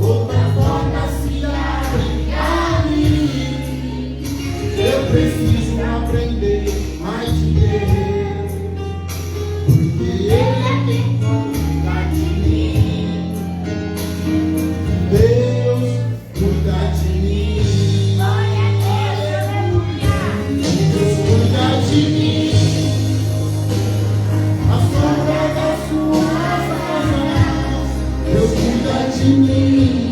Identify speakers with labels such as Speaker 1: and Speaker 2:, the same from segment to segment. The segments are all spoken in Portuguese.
Speaker 1: outra forma se abre ali. Eu preciso aprender mais de Deus, porque Ele é quem cuida de mim. Deus cuida de mim. Deus cuida de mim. A sombra das suas asas, Deus cuida de mim.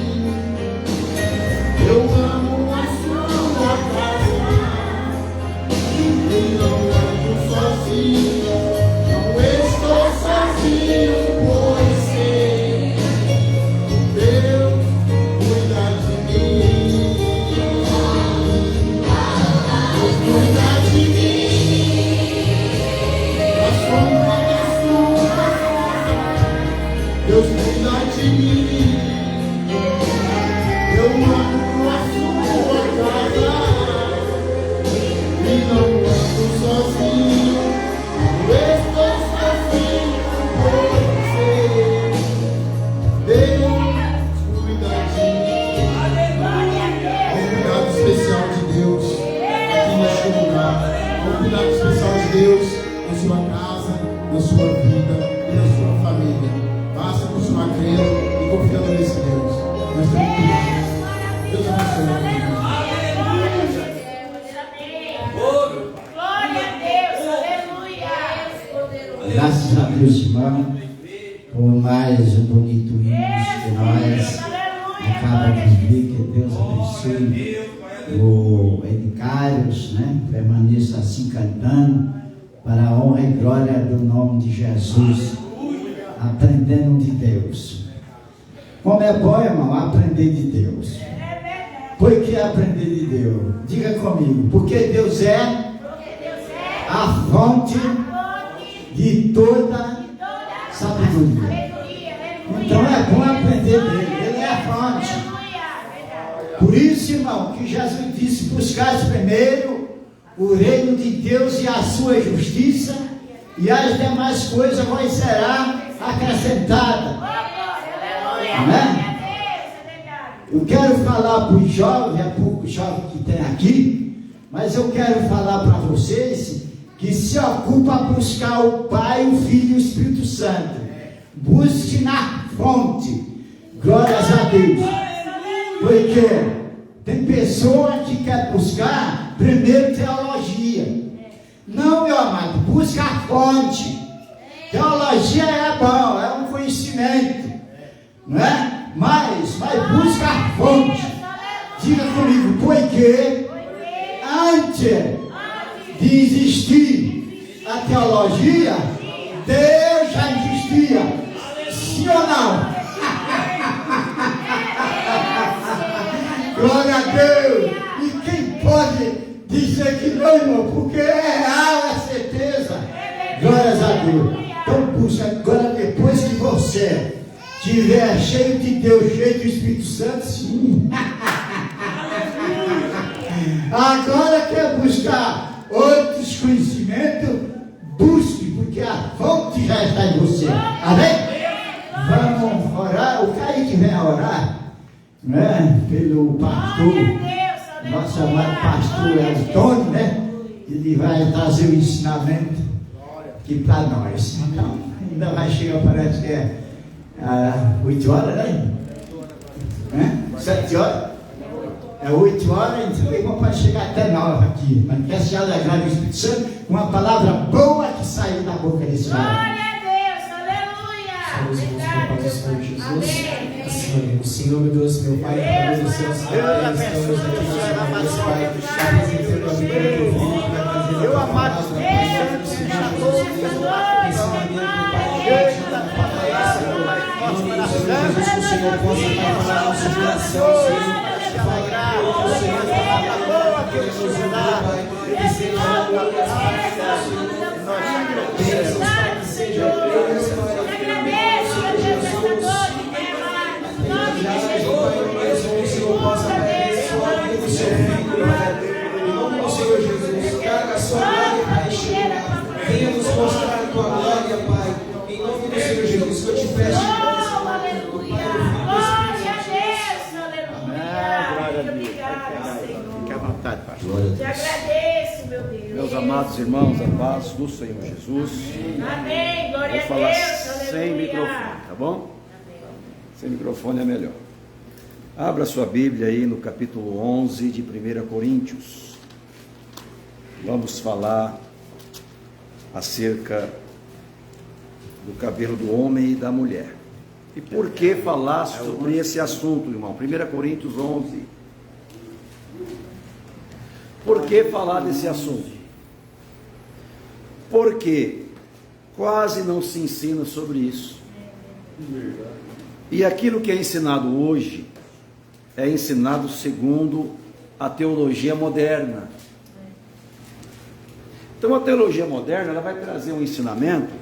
Speaker 1: Eu amo a sua casa e não ando sozinho. Não estou sozinho, pois sei, Deus cuida de mim. Deus cuida de mim. A sombra das suas asas, Deus cuida de mim. Eu amo a sua casa e não ando sozinho. Eu estou sozinho, pois sei, Deus cuida de mim. É um cuidado especial de Deus aqui neste lugar. É um cuidado especial de Deus na sua casa, na sua vida e na sua família. Basta continuar crendo e confiando nesse Deus. Nós temos cuidado. Deus abençoe.
Speaker 2: Graças a Deus, irmão, por mais um bonito hino que nós acabamos de ver. Que Deus abençoe o Edicários, né? Permaneça assim cantando para a honra e glória do nome de Jesus, aprendendo de Deus. Como é bom, irmão, aprender de Deus. Por que aprender de Deus? Diga comigo. Porque Deus é a fonte de toda sabedoria. Então é bom aprender dele. Ele é a fonte. Por isso, irmão, que Jesus disse: buscais primeiro o reino de Deus e a sua justiça, e as demais coisas vos será acrescentada. Amém? Eu quero falar para os jovens, é pouco jovem que tem aqui, mas eu quero falar para vocês que se ocupa a buscar o Pai, o Filho e o Espírito Santo. Busque na fonte. Glórias a Deus. Porque tem pessoa que quer buscar primeiro teologia. Não, meu amado, busca a fonte. Teologia é bom, é um conhecimento, não é? Mas busca a fonte. Diga comigo, porque antes de existir a teologia, Deus já existia. Sim ou não? Glória a Deus. E quem pode dizer que não, irmão? Porque é real, é certeza. Glórias a Deus. Então busca agora, depois que você estiver cheio de Deus, cheio do Espírito Santo, sim. Agora quer buscar outros conhecimentos, busque, porque a fonte já está em você. Amém? Vamos orar. O Kaique vem orar, né? Pelo pastor, nosso amado pastor Antônio, né? Ele vai trazer o ensinamento aqui para nós. Então, ainda vai chegar, parece que é 8 horas, né? 7 horas? É 8 horas, então irmão pode chegar até 9 aqui. Mas quer se alegrar do Espírito Santo com uma palavra boa que saiu da boca desse homem.
Speaker 3: Glória a Deus, aleluia.
Speaker 4: Amém. Senhor, meu Deus, meu Pai, Deus do céu, estamos aqui mais uma vez, Pai, apresentando a vida do teu filho, que vai trazer a tua palavra, Pai, Jesus, que o Senhor possa falar na nossa geração, Senhor. Fala o Senhor, palavra boa que nos dá, Pai, e Senhor, bênçãos, Pai, que seja Deus, Pai, que o Senhor possa abençoar a vida do seu filho, Pai. Em nome do Senhor Jesus, traga a sua glória, Pai, venha nos mostrar a tua glória, Pai. Em nome do Senhor Jesus, que eu te peço,
Speaker 5: Amados irmãos, a paz do Senhor Jesus.
Speaker 3: Amém. Glória
Speaker 5: Vou
Speaker 3: a
Speaker 5: falar
Speaker 3: Deus.
Speaker 5: sem
Speaker 3: Aleluia.
Speaker 5: microfone, tá bom? Sem microfone é melhor. Abra sua Bíblia aí no capítulo 11 de 1 Coríntios. Vamos falar acerca do cabelo do homem e da mulher. E por que falar sobre esse assunto, irmão? 1 Coríntios 11. Por que falar desse assunto? Porque quase não se ensina sobre isso. E aquilo que é ensinado hoje é ensinado segundo a teologia moderna. Então a teologia moderna ela vai trazer um ensinamento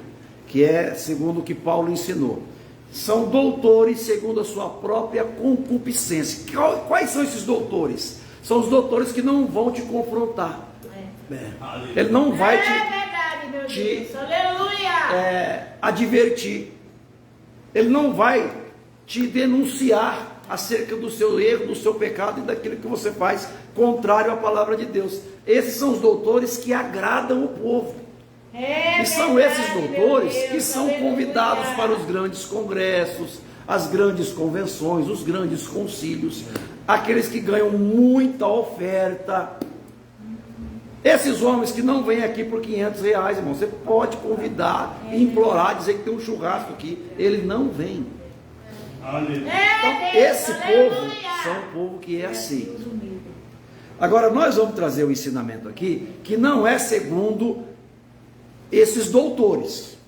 Speaker 5: que é segundo o que Paulo ensinou. São doutores segundo a sua própria concupiscência. Quais são esses doutores? São os doutores que não vão te confrontar. Ele não vai te advertir. Ele não vai te denunciar acerca do seu erro, do seu pecado e daquilo que você faz contrário à palavra de Deus. Esses são os doutores que agradam o povo. E são esses doutores que são convidados para os grandes congressos, as grandes convenções, os grandes concílios, aqueles que ganham muita oferta. Esses homens que não vêm aqui por R$500, irmão, você pode convidar, implorar, dizer que tem um churrasco aqui, ele não vem. Então, esse povo são um povo que é aceito. Agora, nós vamos trazer o ensinamento aqui, que não é segundo esses doutores,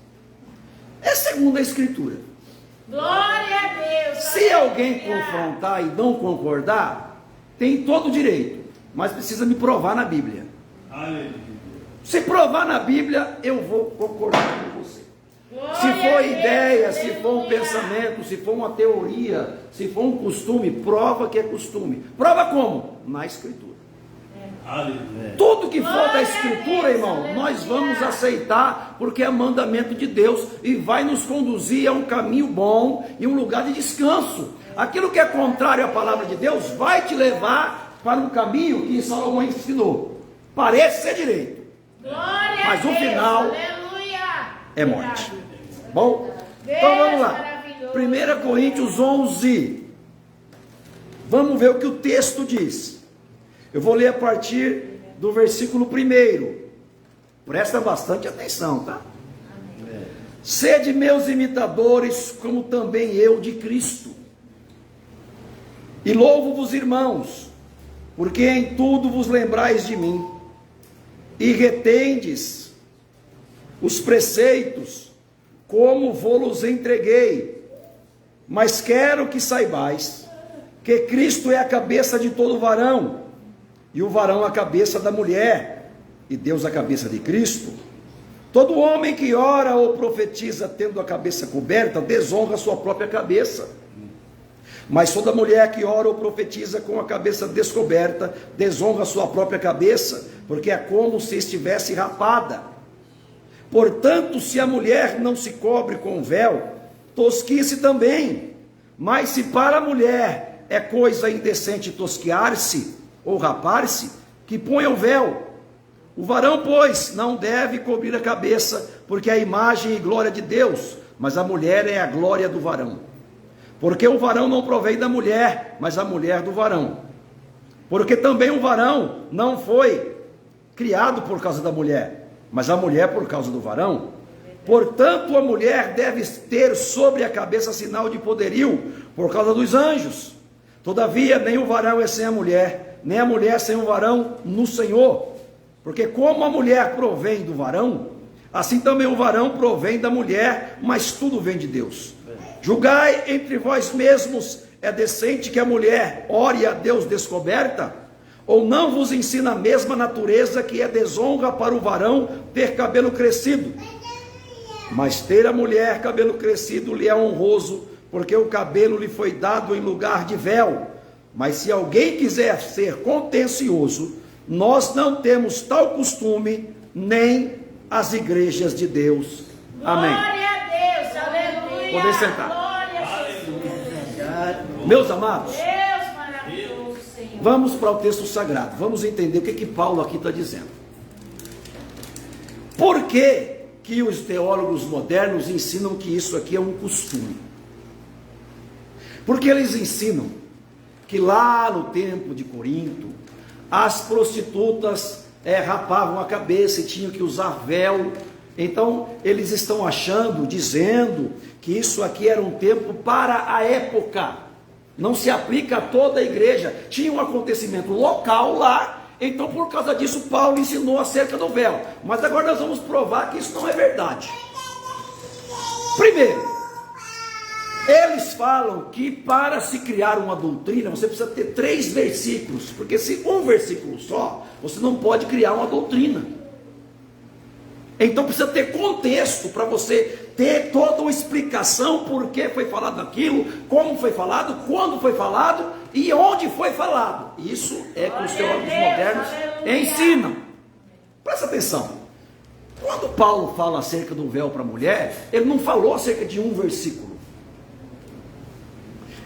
Speaker 5: é segundo a Escritura.
Speaker 3: Glória a Deus.
Speaker 5: Se alguém confrontar e não concordar, tem todo o direito, mas precisa me provar na Bíblia. Se provar na Bíblia, eu vou concordar com você. Se for ideia, se for um pensamento, se for uma teoria, se for um costume, prova que é costume. Prova como? Na Escritura. Tudo que for da Escritura, irmão, nós vamos aceitar, porque é mandamento de Deus e vai nos conduzir a um caminho bom e um lugar de descanso. Aquilo que é contrário à palavra de Deus vai te levar para um caminho que Salomão ensinou. Parece ser direito, mas o final é morte. Bom, então vamos lá. 1 Coríntios 11. Vamos ver o que o texto diz. Eu vou ler a partir do versículo 1. Presta bastante atenção, tá? Sede meus imitadores, como também eu de Cristo. E louvo-vos, irmãos, porque em tudo vos lembrais de mim, e retendes os preceitos, como vou-los entreguei. Mas quero que saibais que Cristo é a cabeça de todo varão, e o varão a cabeça da mulher, e Deus a cabeça de Cristo. Todo homem que ora ou profetiza tendo a cabeça coberta, desonra a sua própria cabeça. Mas toda mulher que ora ou profetiza com a cabeça descoberta, desonra a sua própria cabeça, porque é como se estivesse rapada. Portanto, se a mulher não se cobre com véu, tosquia-se também. Mas se para a mulher é coisa indecente tosquiar-se ou rapar-se, que ponha o véu. O varão, pois, não deve cobrir a cabeça, porque é a imagem e glória de Deus, mas a mulher é a glória do varão. Porque o varão não provém da mulher, mas a mulher do varão. Porque também o varão não foi criado por causa da mulher, mas a mulher por causa do varão. Portanto, a mulher deve ter sobre a cabeça sinal de poderio, por causa dos anjos. Todavia, nem o varão é sem a mulher, nem a mulher sem o varão no Senhor. Porque como a mulher provém do varão, assim também o varão provém da mulher, mas tudo vem de Deus. Julgai entre vós mesmos, é decente que a mulher ore a Deus descoberta? Ou não vos ensina a mesma natureza que é desonra para o varão ter cabelo crescido? Mas ter a mulher cabelo crescido lhe é honroso, porque o cabelo lhe foi dado em lugar de véu. Mas se alguém quiser ser contencioso, nós não temos tal costume, nem as igrejas de Deus. Amém.
Speaker 3: Glória a Deus, aleluia.
Speaker 5: Podem sentar.
Speaker 3: Glória a Jesus.
Speaker 5: Meus amados,
Speaker 3: Deus maravilhoso, Senhor.
Speaker 5: vamos para o texto sagrado. Vamos entender o que Paulo aqui está dizendo. Por que os teólogos modernos ensinam que isso aqui é um costume? Porque eles ensinam que lá no tempo de Corinto, as prostitutas rapavam a cabeça e tinham que usar véu. Então eles estão achando, dizendo que isso aqui era um tempo para a época, não se aplica a toda a igreja. Tinha um acontecimento local lá, então por causa disso Paulo ensinou acerca do véu. Mas agora nós vamos provar que isso não é verdade. Primeiro, eles falam que para se criar uma doutrina, você precisa ter 3 versículos, porque se um versículo só, você não pode criar uma doutrina. Então precisa ter contexto para você ter toda uma explicação por que foi falado aquilo, como foi falado, quando foi falado e onde foi falado. Isso é que os teólogos modernos ensinam. Presta atenção. Quando Paulo fala acerca do véu para a mulher, ele não falou acerca de um versículo.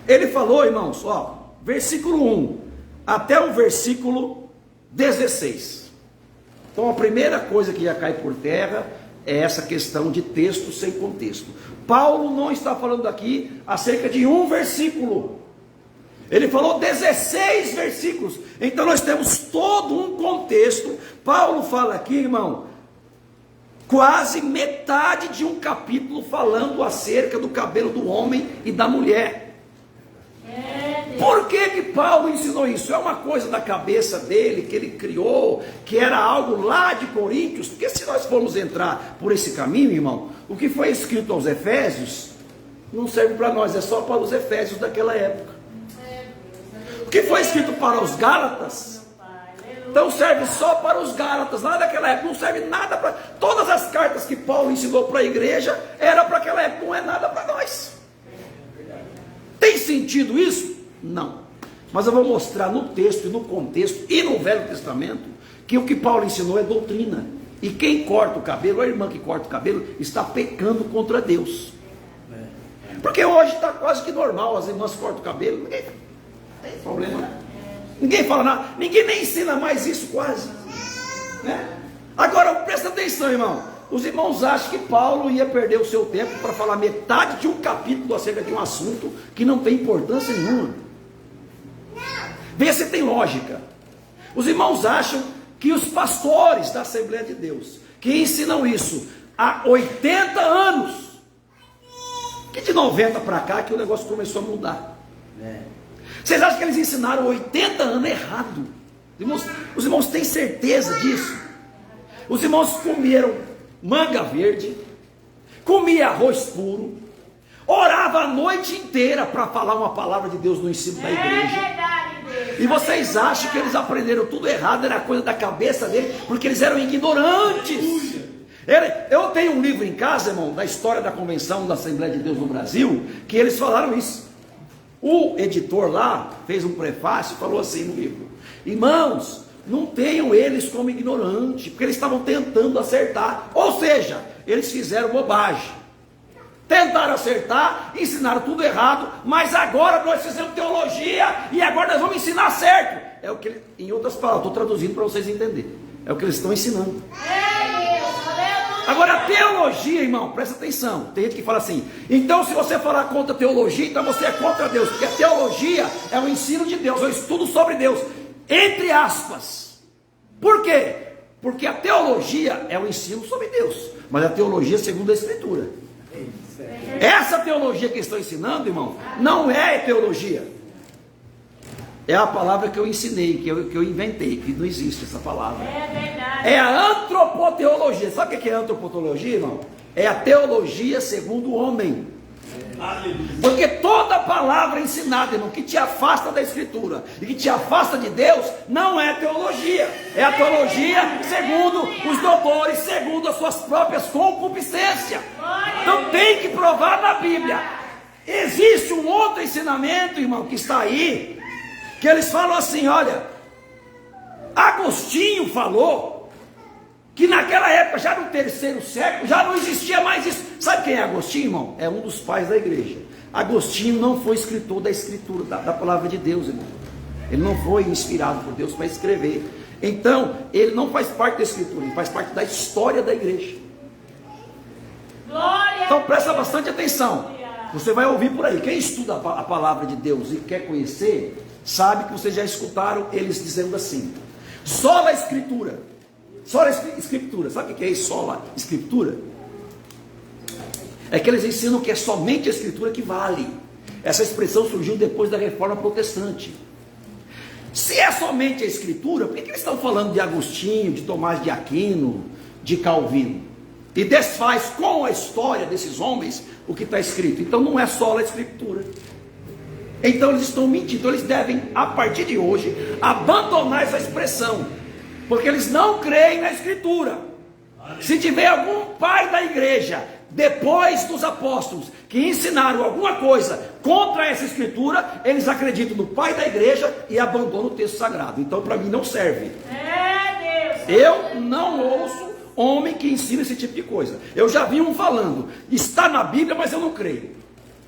Speaker 5: Ele falou, irmãos, versículo 1 até o versículo 16. Então a primeira coisa que já cai por terra é essa questão de texto sem contexto. Paulo não está falando aqui acerca de um versículo. Ele falou 16 versículos. Então nós temos todo um contexto. Paulo fala aqui, irmão, quase metade de um capítulo falando acerca do cabelo do homem e da mulher. Por que Paulo ensinou isso? É uma coisa da cabeça dele, que ele criou, que era algo lá de Coríntios? Porque se nós formos entrar por esse caminho, irmão, o que foi escrito aos Efésios não serve para nós, é só para os Efésios daquela época. O que foi escrito para os Gálatas, então serve só para os Gálatas, lá daquela época, não serve nada para... Todas as cartas que Paulo ensinou para a igreja, era para aquela época, não é nada para nós. Tem sentido isso? Não. Mas eu vou mostrar no texto e no contexto e no Velho Testamento que o que Paulo ensinou é doutrina. E quem corta o cabelo, a irmã que corta o cabelo, está pecando contra Deus. Porque hoje está quase que normal, as irmãs cortam o cabelo, ninguém tem problema, né? Ninguém fala nada, ninguém nem ensina mais isso quase, né? Agora presta atenção, irmão. Os irmãos acham que Paulo ia perder o seu tempo para falar metade de um capítulo acerca de um assunto que não tem importância nenhuma. Vê se tem lógica. Os irmãos acham que os pastores da Assembleia de Deus, que ensinam isso há 80 anos, que de 90 para cá que o negócio começou a mudar. Vocês acham que eles ensinaram 80 anos errado? Os irmãos têm certeza disso? Os irmãos comeram manga verde, comia arroz puro, orava a noite inteira para falar uma palavra de Deus no ensino da igreja. E vocês acham que eles aprenderam tudo errado, era coisa da cabeça dele, porque eles eram ignorantes. Eu tenho um livro em casa, irmão, da história da convenção da Assembleia de Deus no Brasil, que eles falaram isso. O editor lá fez um prefácio e falou assim no livro: irmãos, não tenham eles como ignorantes, porque eles estavam tentando acertar, ou seja, eles fizeram bobagem. Tentaram acertar, ensinaram tudo errado, mas agora nós fizemos teologia e agora nós vamos ensinar certo. É o que, em outras palavras, estou traduzindo para vocês entenderem. É o que eles estão ensinando. Agora a teologia, irmão, presta atenção. Tem gente que fala assim: então se você falar contra a teologia, então você é contra Deus, porque a teologia é o ensino de Deus, é o estudo sobre Deus, entre aspas. Por quê? Porque a teologia é o ensino sobre Deus, mas a teologia segundo a Escritura. Essa teologia que estão ensinando, irmão, não é teologia. É a palavra que eu ensinei, que eu inventei, que não existe essa palavra.
Speaker 3: É verdade.
Speaker 5: É a antropoteologia. Sabe o que é antropoteologia, irmão? É a teologia segundo o homem. Porque toda palavra ensinada, irmão, que te afasta da Escritura e que te afasta de Deus, não é teologia. É a teologia segundo os doutores, segundo as suas próprias concupiscências. Então tem que provar na Bíblia. Existe um outro ensinamento, irmão, que está aí, que eles falam assim: olha, Agostinho falou que naquela época, já no 3º século, já não existia mais isso. Sabe quem é Agostinho, irmão? É um dos pais da igreja. Agostinho não foi escritor da Escritura, da palavra de Deus, irmão. Ele não foi inspirado por Deus para escrever. Então, ele não faz parte da Escritura, ele faz parte da história da igreja.
Speaker 3: Glória.
Speaker 5: Então presta bastante atenção. Você vai ouvir por aí. Quem estuda a palavra de Deus e quer conhecer, sabe que vocês já escutaram eles dizendo assim: sola a Escritura. Sola a Escritura. Sabe o que é isso? Sola a Escritura? É que eles ensinam que é somente a Escritura que vale. Essa expressão surgiu depois da Reforma Protestante. Se é somente a Escritura, por que eles estão falando de Agostinho, de Tomás de Aquino, de Calvino? E desfaz com a história desses homens o que está escrito. Então não é só a Escritura. Então eles estão mentindo. Então eles devem, a partir de hoje, abandonar essa expressão, porque eles não creem na Escritura. Se tiver algum pai da igreja depois dos apóstolos que ensinaram alguma coisa contra essa Escritura, eles acreditam no pai da igreja e abandonam o texto sagrado. Então para mim não serve. Eu não ouço homem que ensina esse tipo de coisa. Eu já vi um falando, está na Bíblia, mas eu não creio,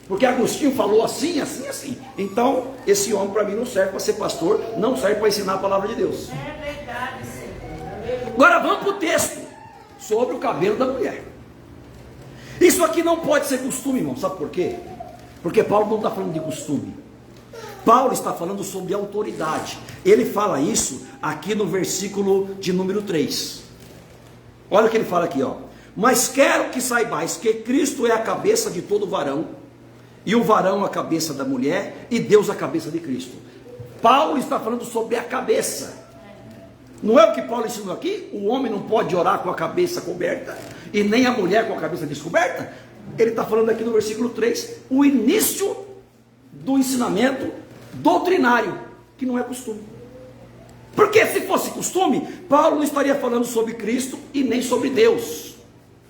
Speaker 5: porque Agostinho falou assim, assim, assim. Então esse homem para mim não serve para ser pastor, não serve para ensinar a palavra de Deus.
Speaker 3: É verdade, Senhor.
Speaker 5: Agora vamos para o texto sobre o cabelo da mulher. Isso aqui não pode ser costume, irmão. Sabe por quê? Porque Paulo não está falando de costume. Paulo está falando sobre autoridade. Ele fala isso aqui no versículo de número 3. Olha o que ele fala aqui, ó. Mas quero que saibais que Cristo é a cabeça de todo varão, e o varão a cabeça da mulher, e Deus a cabeça de Cristo. Paulo está falando sobre a cabeça. Não é o que Paulo ensinou aqui? O homem não pode orar com a cabeça coberta, e nem a mulher com a cabeça descoberta. Ele está falando aqui no versículo 3, o início do ensinamento doutrinário, que não é costume. Porque se fosse costume, Paulo não estaria falando sobre Cristo e nem sobre Deus.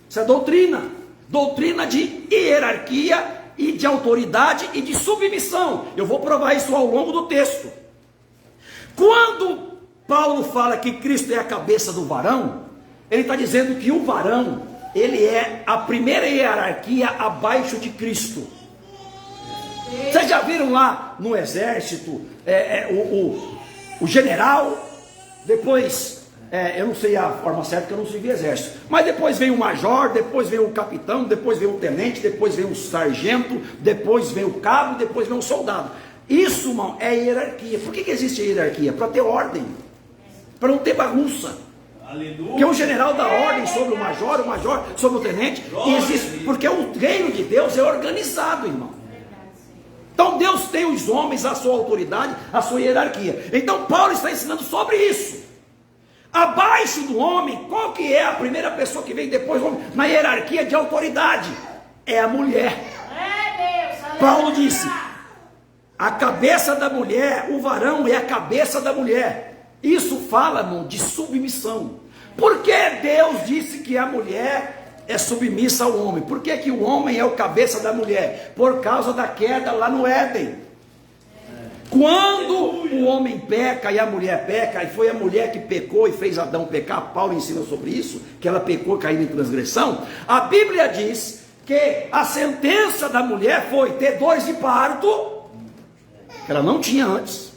Speaker 5: Isso é doutrina. Doutrina de hierarquia e de autoridade e de submissão. Eu vou provar isso ao longo do texto. Quando Paulo fala que Cristo é a cabeça do varão, ele está dizendo que o varão, ele é a primeira hierarquia abaixo de Cristo. Vocês já viram lá no exército, o general, depois, eu não sei a forma certa, que eu não servi exército, mas depois vem o major, depois vem o capitão, depois vem o tenente, depois vem o sargento, depois vem o cabo, depois vem o soldado. Isso, irmão, é hierarquia. Por que existe a hierarquia? Para ter ordem, para não ter bagunça. Porque o general dá ordem sobre o major sobre o tenente, e existe, porque o reino de Deus é organizado, irmão. Então Deus tem os homens, a sua autoridade, a sua hierarquia. Então Paulo está ensinando sobre isso. Abaixo do homem, qual que é a primeira pessoa que vem depois do homem? Na hierarquia de autoridade, é a mulher. Paulo disse, a cabeça da mulher, o varão é a cabeça da mulher. Isso fala, irmão, de submissão. Por que Deus disse que a mulher é submissa ao homem? Por que o homem é o cabeça da mulher? Por causa da queda lá no Éden. Quando o homem peca e a mulher peca, e foi a mulher que pecou e fez Adão pecar, Paulo ensina sobre isso, que ela pecou caindo em transgressão. A Bíblia diz que a sentença da mulher foi ter dores de parto, que ela não tinha antes.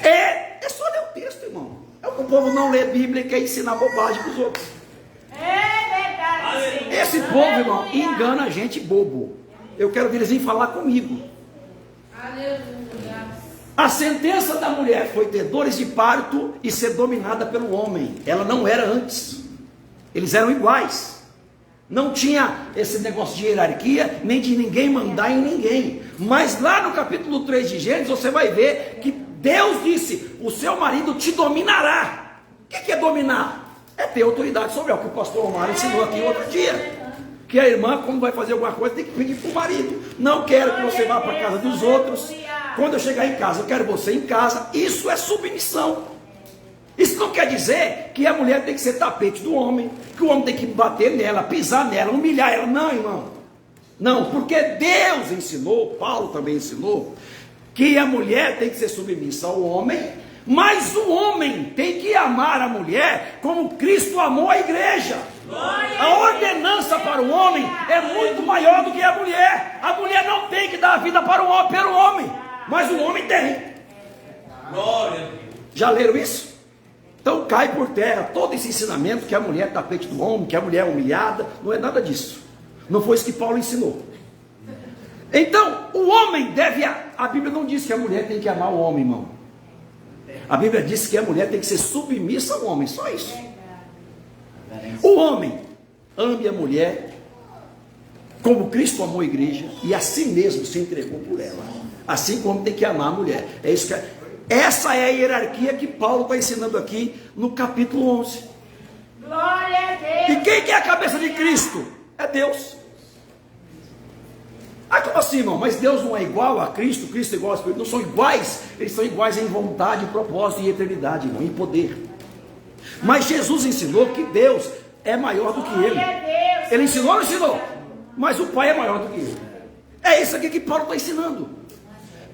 Speaker 5: É só ler o texto, irmão. É o que o povo não lê Bíblia e quer ensinar bobagem para os outros. Esse povo, irmão, engana a gente bobo. Eu quero ver eles virem falar comigo. A sentença da mulher foi ter dores de parto e ser dominada pelo homem. Ela não era antes. Eles eram iguais. Não tinha esse negócio de hierarquia, nem de ninguém mandar em ninguém. Mas lá no capítulo 3 de Gênesis, você vai ver que Deus disse, o seu marido te dominará. O que é dominar? É ter autoridade sobre o que o pastor Omar ensinou aqui outro dia. Que a irmã, quando vai fazer alguma coisa, tem que pedir para o marido. Não quero que você vá para a casa dos outros. Quando eu chegar em casa, eu quero você em casa. Isso é submissão. Isso não quer dizer que a mulher tem que ser tapete do homem, que o homem tem que bater nela, pisar nela, humilhar ela. Não, irmão. Não, porque Deus ensinou, Paulo também ensinou, que a mulher tem que ser submissa ao homem, mas o homem tem que amar a mulher como Cristo amou a igreja. A ordenança para o homem é muito maior do que a mulher. A mulher não tem que dar a vida para pelo homem, mas o homem tem. Já leram isso? Então cai por terra todo esse ensinamento que a mulher é tapete do homem, que a mulher é humilhada. Não é nada disso. Não foi isso que Paulo ensinou. Então, o homem deve... A Bíblia não diz que a mulher tem que amar o homem, irmão. A Bíblia diz que a mulher tem que ser submissa ao homem, só isso. O homem ame a mulher como Cristo amou a igreja e a si mesmo se entregou por ela. Assim como tem que amar a mulher. É isso que essa é a hierarquia que Paulo está ensinando aqui no capítulo 11.
Speaker 3: Glória a Deus.
Speaker 5: E quem que é a cabeça de Cristo? É Deus. Ah, como assim, irmão? Mas Deus não é igual a Cristo, Cristo é igual ao Espírito. Não são iguais, eles são iguais em vontade, propósito e eternidade, irmão, em poder. Mas Jesus ensinou que Deus é maior do que ele.
Speaker 3: Glória a Deus.
Speaker 5: Ele ensinou ou não ensinou? Mas o Pai é maior do que ele. É isso aqui que Paulo está ensinando.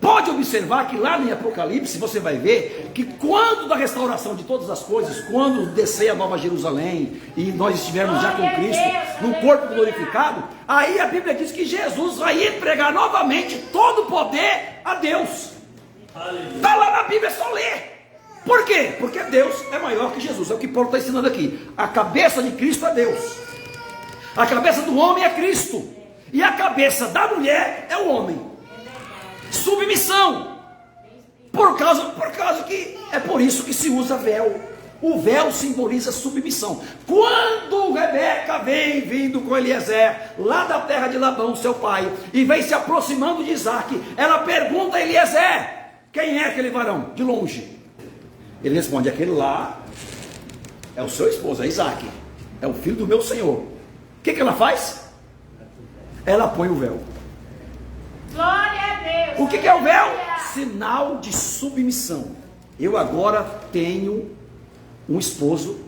Speaker 5: Pode observar que lá em Apocalipse você vai ver que quando da restauração de todas as coisas, quando descer a Nova Jerusalém e nós estivermos já com Cristo, num corpo glorificado, aí a Bíblia diz que Jesus vai entregar novamente todo o poder a Deus. Está lá na Bíblia, é só ler. Por quê? Porque Deus é maior que Jesus. É o que Paulo está ensinando aqui. A cabeça de Cristo é Deus. A cabeça do homem é Cristo. E a cabeça da mulher é o homem. Submissão. Por causa que é por isso que se usa véu. O véu simboliza submissão. Quando Rebeca vem vindo com Eliezer, lá da terra de Labão, seu pai, e vem se aproximando de Isaac, ela pergunta a Eliezer: quem é aquele varão? De longe. Ele responde: aquele lá é o seu esposo, é Isaac, é o filho do meu senhor. O que ela faz? Ela põe o véu.
Speaker 3: Glória a Deus.
Speaker 5: O que é o véu? Sinal de submissão. Eu agora tenho um esposo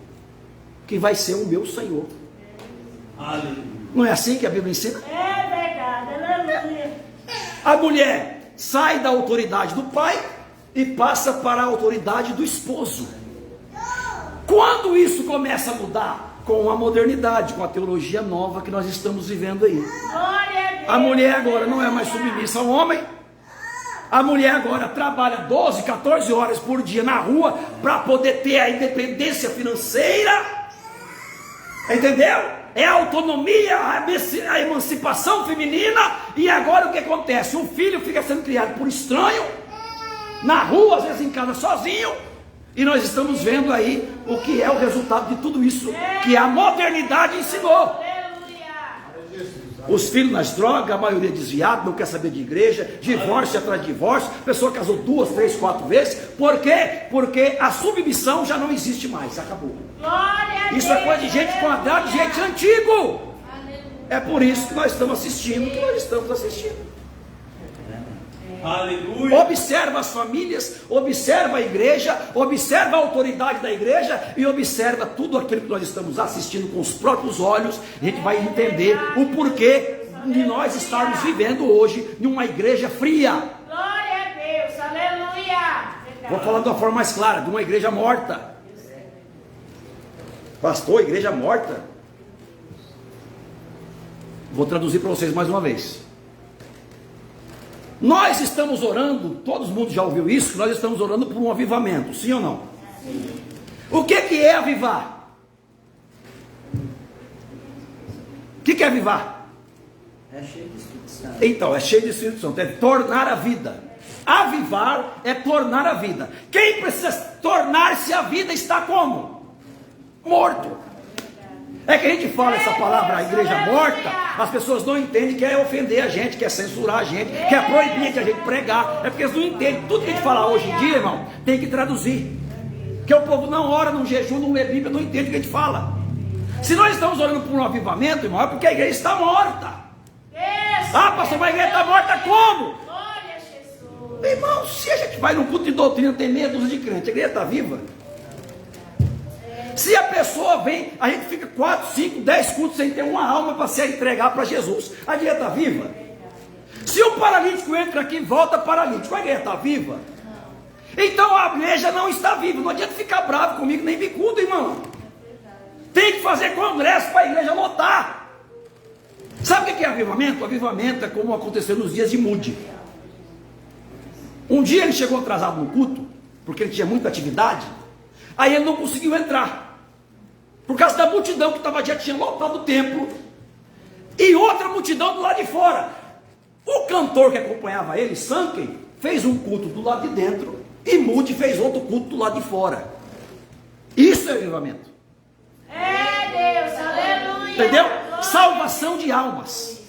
Speaker 5: que vai ser o meu Senhor. Não é assim que a Bíblia ensina?
Speaker 3: É verdade, aleluia.
Speaker 5: A mulher sai da autoridade do pai e passa para a autoridade do esposo. Quando isso começa a mudar? Com a modernidade, com a teologia nova que nós estamos vivendo aí.
Speaker 3: Glória a Deus.
Speaker 5: A mulher agora não é mais submissa ao homem. A mulher agora trabalha 12, 14 horas por dia na rua para poder ter a independência financeira. Entendeu? É a autonomia, a emancipação feminina. E agora o que acontece? O filho fica sendo criado por estranho, na rua, às vezes em casa sozinho. E nós estamos vendo aí o que é o resultado de tudo isso que a modernidade ensinou.
Speaker 3: Aleluia.
Speaker 5: Os filhos nas drogas, a maioria desviada, não quer saber de igreja, divórcio atrás de divórcio, a pessoa casou 2, 3, 4 vezes. Por quê? Porque a submissão já não existe mais, acabou.
Speaker 3: Glória a
Speaker 5: Isso é
Speaker 3: Deus.
Speaker 5: coisa de gente quadrada, de gente antigo.
Speaker 3: Aleluia.
Speaker 5: É por isso que nós estamos assistindo o que nós estamos assistindo.
Speaker 6: Aleluia.
Speaker 5: Observa as famílias, observa a igreja, observa a autoridade da igreja e observa tudo aquilo que nós estamos assistindo com os próprios olhos. A gente vai entender o porquê de nós estarmos vivendo hoje em uma igreja fria.
Speaker 3: Glória a Deus. Aleluia.
Speaker 5: Vou falar de uma forma mais clara, de uma igreja morta. Pastor, igreja morta. Vou traduzir para vocês mais uma vez. Nós estamos orando, todo mundo já ouviu isso, nós estamos orando por um avivamento, sim ou não? Sim. O que é avivar? O que é avivar?
Speaker 2: É cheio de Espírito Santo.
Speaker 5: Então, é cheio de Espírito Santo, é tornar a vida. Avivar é tornar a vida. Quem precisa tornar-se a vida está como? Morto. É que a gente fala essa palavra, a igreja morta, as pessoas não entendem, quer ofender a gente, quer censurar a gente, quer proibir que a gente pregar. É porque eles não entendem. Tudo que a gente fala hoje em dia, irmão, tem que traduzir. Porque o povo não ora, não jejum, não lê Bíblia, não entende o que a gente fala. Se nós estamos orando por um avivamento, irmão, é porque a igreja está morta. Ah, pastor, mas a igreja está morta como?
Speaker 3: Glória a Jesus.
Speaker 5: Irmão, se a gente vai num culto de doutrina, tem meia dúzia de crente, a igreja está viva. Se a pessoa vem, a gente fica 4, 5, 10 cultos sem ter uma alma para se entregar para Jesus, a igreja está viva. Se um paralítico entra aqui e volta paralítico, a igreja está viva. Então a igreja não está viva. Não adianta ficar bravo comigo, nem bicudo, irmão. Tem que fazer congresso para a igreja lotar. Sabe o que é avivamento? Avivamento é como aconteceu nos dias de Moody. Um dia ele chegou atrasado no culto porque ele tinha muita atividade. Aí ele não conseguiu entrar, por causa da multidão que já tinha lotado o templo, e outra multidão do lado de fora. O cantor que acompanhava ele, Sankey, fez um culto do lado de dentro, e Moody fez outro culto do lado de fora. Isso é avivamento.
Speaker 3: É Deus, aleluia.
Speaker 5: Entendeu? Salvação de almas.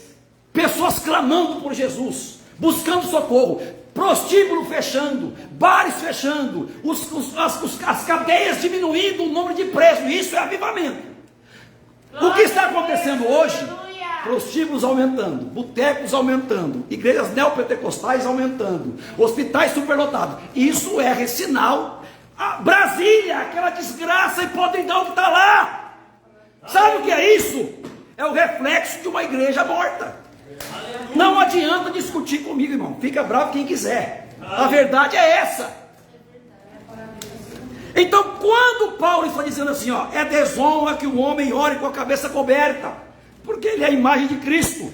Speaker 5: Pessoas clamando por Jesus, buscando socorro. Prostíbulo fechando, bares fechando, as cadeias diminuindo o número de presos. Isso é avivamento. O que está acontecendo hoje? Prostíbulos aumentando, botecos aumentando, igrejas neopentecostais aumentando, hospitais superlotados. Isso é sinal. Brasília, aquela desgraça e podridão que está lá. Sabe o que é isso? É o reflexo de uma igreja morta. Não adianta discutir comigo, irmão. Fica bravo quem quiser. A verdade é essa. Então, quando Paulo está dizendo assim, ó, é desonra que o homem ore com a cabeça coberta, porque ele é a imagem de Cristo.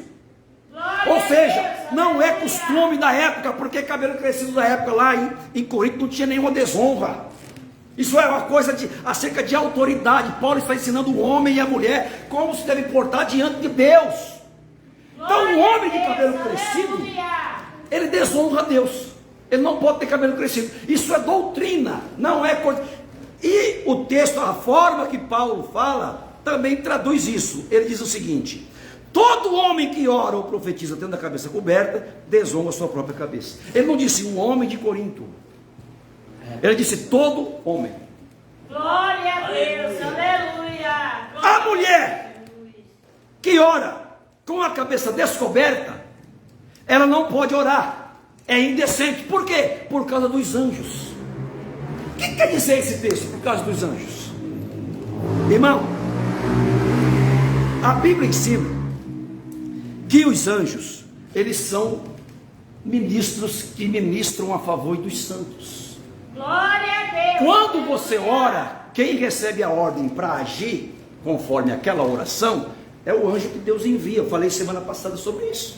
Speaker 5: Ou seja, não é costume da época, porque cabelo crescido da época lá em Corinto não tinha nenhuma desonra. Isso é uma coisa acerca de autoridade. Paulo está ensinando o homem e a mulher como se deve portar diante de Deus. Então o homem de cabelo crescido, ele desonra a Deus. Ele não pode ter cabelo crescido. Isso é doutrina, não é coisa. E o texto, a forma que Paulo fala, também traduz isso. Ele diz o seguinte: todo homem que ora ou profetiza tendo a cabeça coberta, desonra a sua própria cabeça. Ele não disse um homem de Corinto. Ele disse todo homem.
Speaker 3: Glória a Deus, aleluia.
Speaker 5: A mulher que ora com a cabeça descoberta, ela não pode orar. É indecente. Por quê? Por causa dos anjos. O que quer dizer esse texto? Por causa dos anjos. Irmão, a Bíblia ensina que os anjos, eles são ministros que ministram a favor dos santos.
Speaker 3: Glória a Deus.
Speaker 5: Quando você ora, quem recebe a ordem para agir conforme aquela oração é o anjo que Deus envia. Eu falei semana passada sobre isso.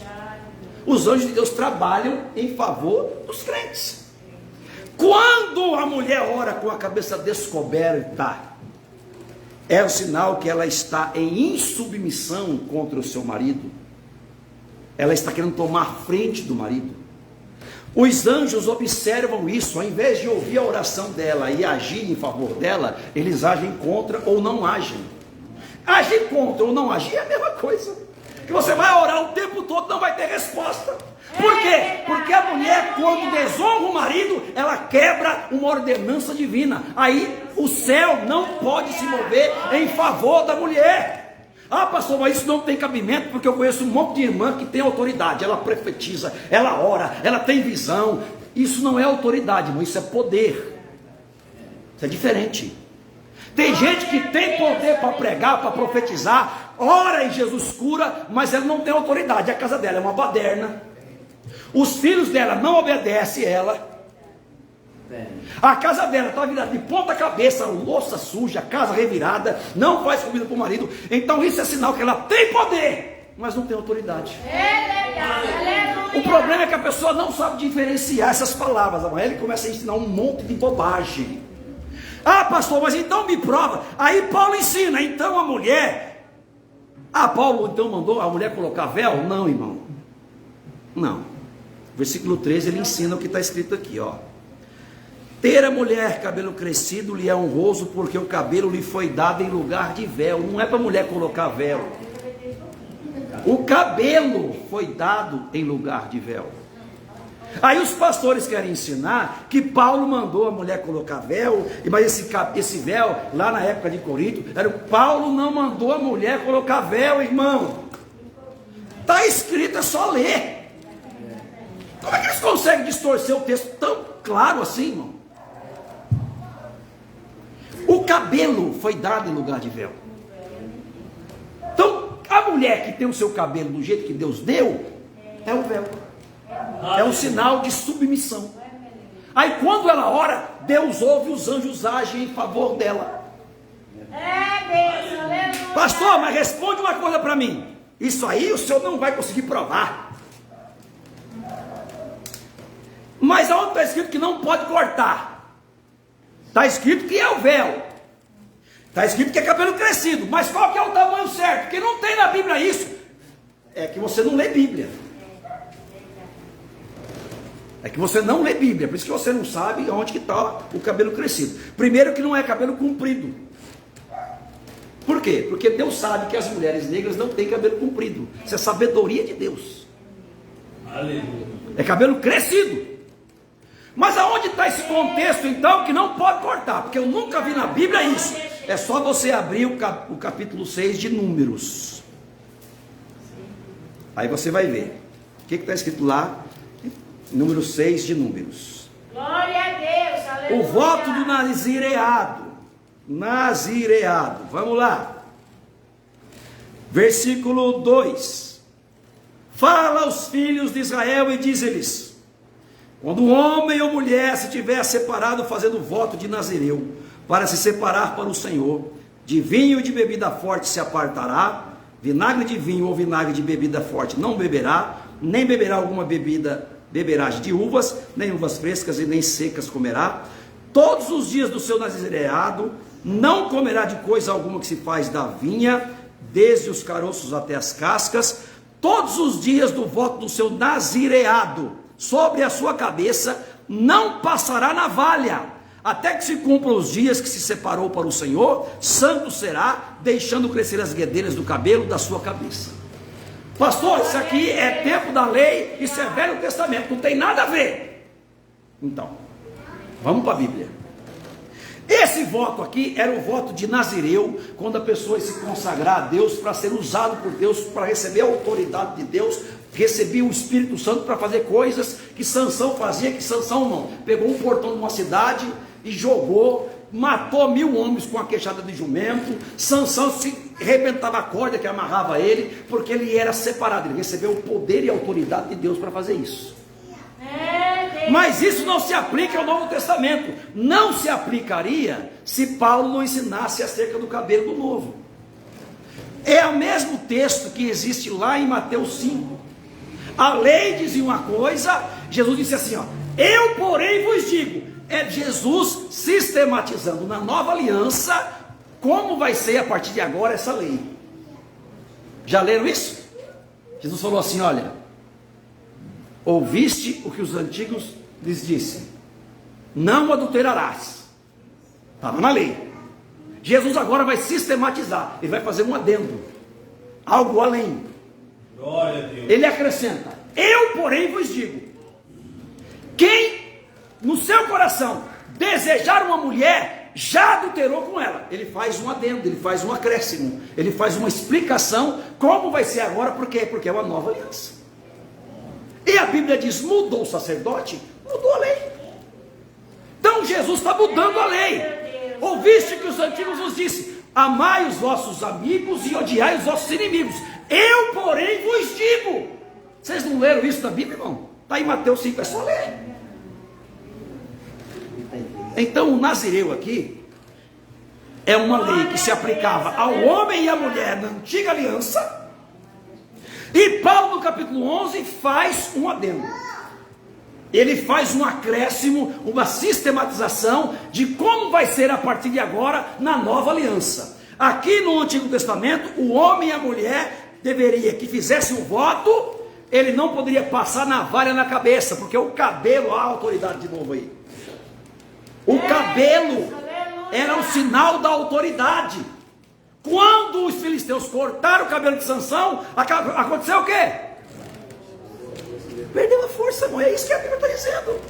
Speaker 5: Os anjos de Deus trabalham em favor dos crentes. Quando a mulher ora com a cabeça descoberta, é o sinal que ela está em insubmissão contra o seu marido. Ela está querendo tomar a frente do marido. Os anjos observam isso. Ao invés de ouvir a oração dela e agir em favor dela, eles agem contra ou não agem. Agir contra ou não agir é a mesma coisa. Que você vai orar o tempo todo, não vai ter resposta. Por quê? Porque a mulher, quando desonra o marido, ela quebra uma ordenança divina. Aí o céu não pode se mover em favor da mulher. Ah, pastor, mas isso não tem cabimento, porque eu conheço um monte de irmã que tem autoridade. Ela profetiza, ela ora, ela tem visão. Isso não é autoridade, irmão, isso é poder. Isso é diferente. Tem gente que tem poder para pregar, para profetizar, ora e Jesus cura, mas ela não tem autoridade. A casa dela é uma baderna. Os filhos dela não obedecem ela. A casa dela está virada de ponta cabeça, louça suja, casa revirada, não faz comida para o marido. Então isso é sinal que ela tem poder, mas não tem autoridade. O problema é que a pessoa não sabe diferenciar essas palavras. Ele começa a ensinar um monte de bobagem. Ah, pastor, mas então me prova. Aí Paulo ensina, então a mulher. Ah, Paulo então mandou a mulher colocar véu? Não, irmão. Não. Versículo 13, ele ensina o que está escrito aqui, ó. Ter a mulher cabelo crescido lhe é honroso, porque o cabelo lhe foi dado em lugar de véu. Não é para a mulher colocar véu. O cabelo foi dado em lugar de véu. Aí os pastores querem ensinar que Paulo mandou a mulher colocar véu, mas esse véu, lá na época de Corinto, Paulo não mandou a mulher colocar véu, irmão. Está escrito, é só ler. Como é que eles conseguem distorcer o texto tão claro assim, irmão? O cabelo foi dado em lugar de véu. Então, a mulher que tem o seu cabelo do jeito que Deus deu, é o véu. É um sinal de submissão. Aí quando ela ora, Deus ouve, os anjos agem em favor dela.
Speaker 3: Deus, aleluia.
Speaker 5: Pastor, mas responde uma coisa para mim. Isso aí o senhor não vai conseguir provar. Mas aonde está escrito que não pode cortar? Está escrito que é o véu. Está escrito que é cabelo crescido. Mas qual que é o tamanho certo? Porque não tem na Bíblia isso. É que você não lê Bíblia. É que você não lê Bíblia. Por isso que você não sabe onde que está o cabelo crescido. Primeiro que não é cabelo comprido. Por quê? Porque Deus sabe que as mulheres negras não têm cabelo comprido. Isso é sabedoria de Deus.
Speaker 6: Aleluia.
Speaker 5: É cabelo crescido. Mas aonde está esse contexto então que não pode cortar? Porque eu nunca vi na Bíblia isso. É só você abrir o capítulo 6 de Números. Aí você vai ver. O que está escrito lá? Número 6 de Números.
Speaker 3: Glória a Deus, aleluia.
Speaker 5: O voto do nazireado. Nazireado. Vamos lá. Versículo 2. Fala aos filhos de Israel e diz-lhes: quando um homem ou mulher se tiver separado fazendo voto de nazireu, para se separar para o Senhor, de vinho e de bebida forte se apartará, vinagre de vinho ou vinagre de bebida forte não beberá, nem beberá alguma bebida, beberás de uvas, nem uvas frescas e nem secas comerá. Todos os dias do seu nazireado não comerá de coisa alguma que se faz da vinha, desde os caroços até as cascas. Todos os dias do voto do seu nazireado, sobre a sua cabeça não passará navalha, até que se cumpram os dias que se separou para o Senhor. Santo será, deixando crescer as guedelhas do cabelo da sua cabeça. Pastor, isso aqui é tempo da lei, isso é Velho Testamento, não tem nada a ver. Então, vamos para a Bíblia. Esse voto aqui era o voto de Nazireu, quando a pessoa ia se consagrar a Deus para ser usado por Deus, para receber a autoridade de Deus, recebia o Espírito Santo para fazer coisas que Sansão fazia, que Sansão não. Pegou um portão de uma cidade e jogou, matou 1000 homens com a queixada de jumento. Sansão se arrebentava a corda que amarrava ele, porque ele era separado, ele recebeu o poder e a autoridade de Deus para fazer isso. Mas isso não se aplica ao Novo Testamento. Não se aplicaria se Paulo não ensinasse acerca do cabelo do noivo. É o mesmo texto que existe lá em Mateus 5. A lei dizia uma coisa, Jesus disse assim, ó: eu porém vos digo. É Jesus sistematizando na nova aliança como vai ser a partir de agora essa lei. Já leram isso? Jesus falou assim: olha, ouviste o que os antigos lhes disse, não adulterarás. Estava na lei. Jesus agora vai sistematizar, ele vai fazer um adendo, algo além.
Speaker 6: Glória a Deus.
Speaker 5: Ele acrescenta: eu porém vos digo, quem no seu coração desejar uma mulher, já adulterou com ela. Ele faz um adendo, ele faz um acréscimo, ele faz uma explicação como vai ser agora. Por quê? Porque é uma nova aliança. E a Bíblia diz: mudou o sacerdote, mudou a lei. Então Jesus está mudando a lei. Ouviste que os antigos nos disse: amai os vossos amigos e odiai os vossos inimigos. Eu porém vos digo. Vocês não leram isso na Bíblia, irmão? Está em Mateus 5, é só ler. Então o Nazireu aqui é uma lei que se aplicava ao homem e à mulher na antiga aliança. E Paulo no capítulo 11 faz um adendo. Ele faz um acréscimo, uma sistematização de como vai ser a partir de agora na nova aliança. Aqui no Antigo Testamento, o homem e a mulher deveria que fizesse o voto, ele não poderia passar navalha na cabeça, porque o cabelo, a autoridade de novo aí. O cabelo era o sinal da autoridade. Quando os filisteus cortaram o cabelo de Sansão, aconteceu o quê? Perdeu a força, irmão. É isso que a Bíblia está dizendo.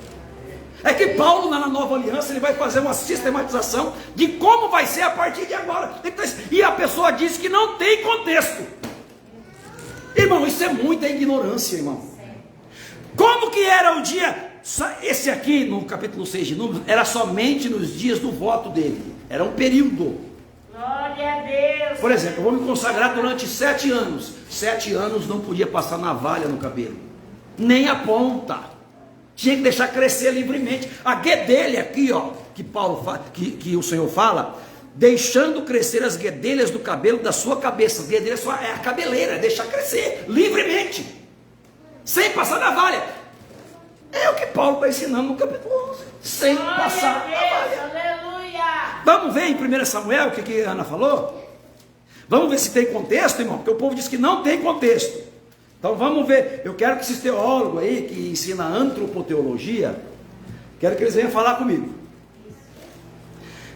Speaker 5: É que Paulo, na nova aliança, ele vai fazer uma sistematização de como vai ser a partir de agora. E a pessoa diz que não tem contexto. Irmão, isso é muita ignorância, irmão. Como que era o dia? Esse aqui, no capítulo 6 de Números, era somente nos dias do voto dele. Era um período.
Speaker 3: Glória a Deus.
Speaker 5: Por exemplo, eu vou me consagrar durante 7 anos. 7 anos não podia passar navalha no cabelo, nem a ponta. Tinha que deixar crescer livremente. A guedelha aqui, ó, que Paulo fala, que o Senhor fala, deixando crescer as guedelhas do cabelo da sua cabeça. As guedelhas é a cabeleira, é deixar crescer livremente, sem passar navalha. É o que Paulo está ensinando no capítulo 11. Sem passar navalha.
Speaker 3: Aleluia.
Speaker 5: Vamos ver em 1 Samuel o que a Ana falou? Vamos ver se tem contexto, irmão, porque o povo diz que não tem contexto. Então vamos ver. Eu quero que esses teólogos aí que ensinam antropoteologia, quero que eles venham falar comigo.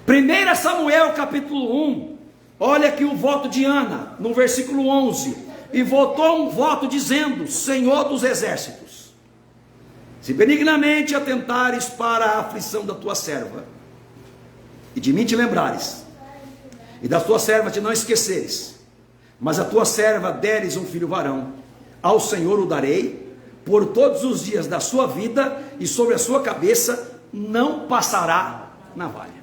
Speaker 5: 1 Samuel capítulo 1, olha aqui o voto de Ana, no versículo 11. E votou um voto dizendo: Senhor dos exércitos, se benignamente atentares para a aflição da tua serva, e de mim te lembrares, e da tua serva te não esqueceres, mas a tua serva deres um filho varão, ao Senhor o darei, por todos os dias da sua vida, e sobre a sua cabeça não passará navalha.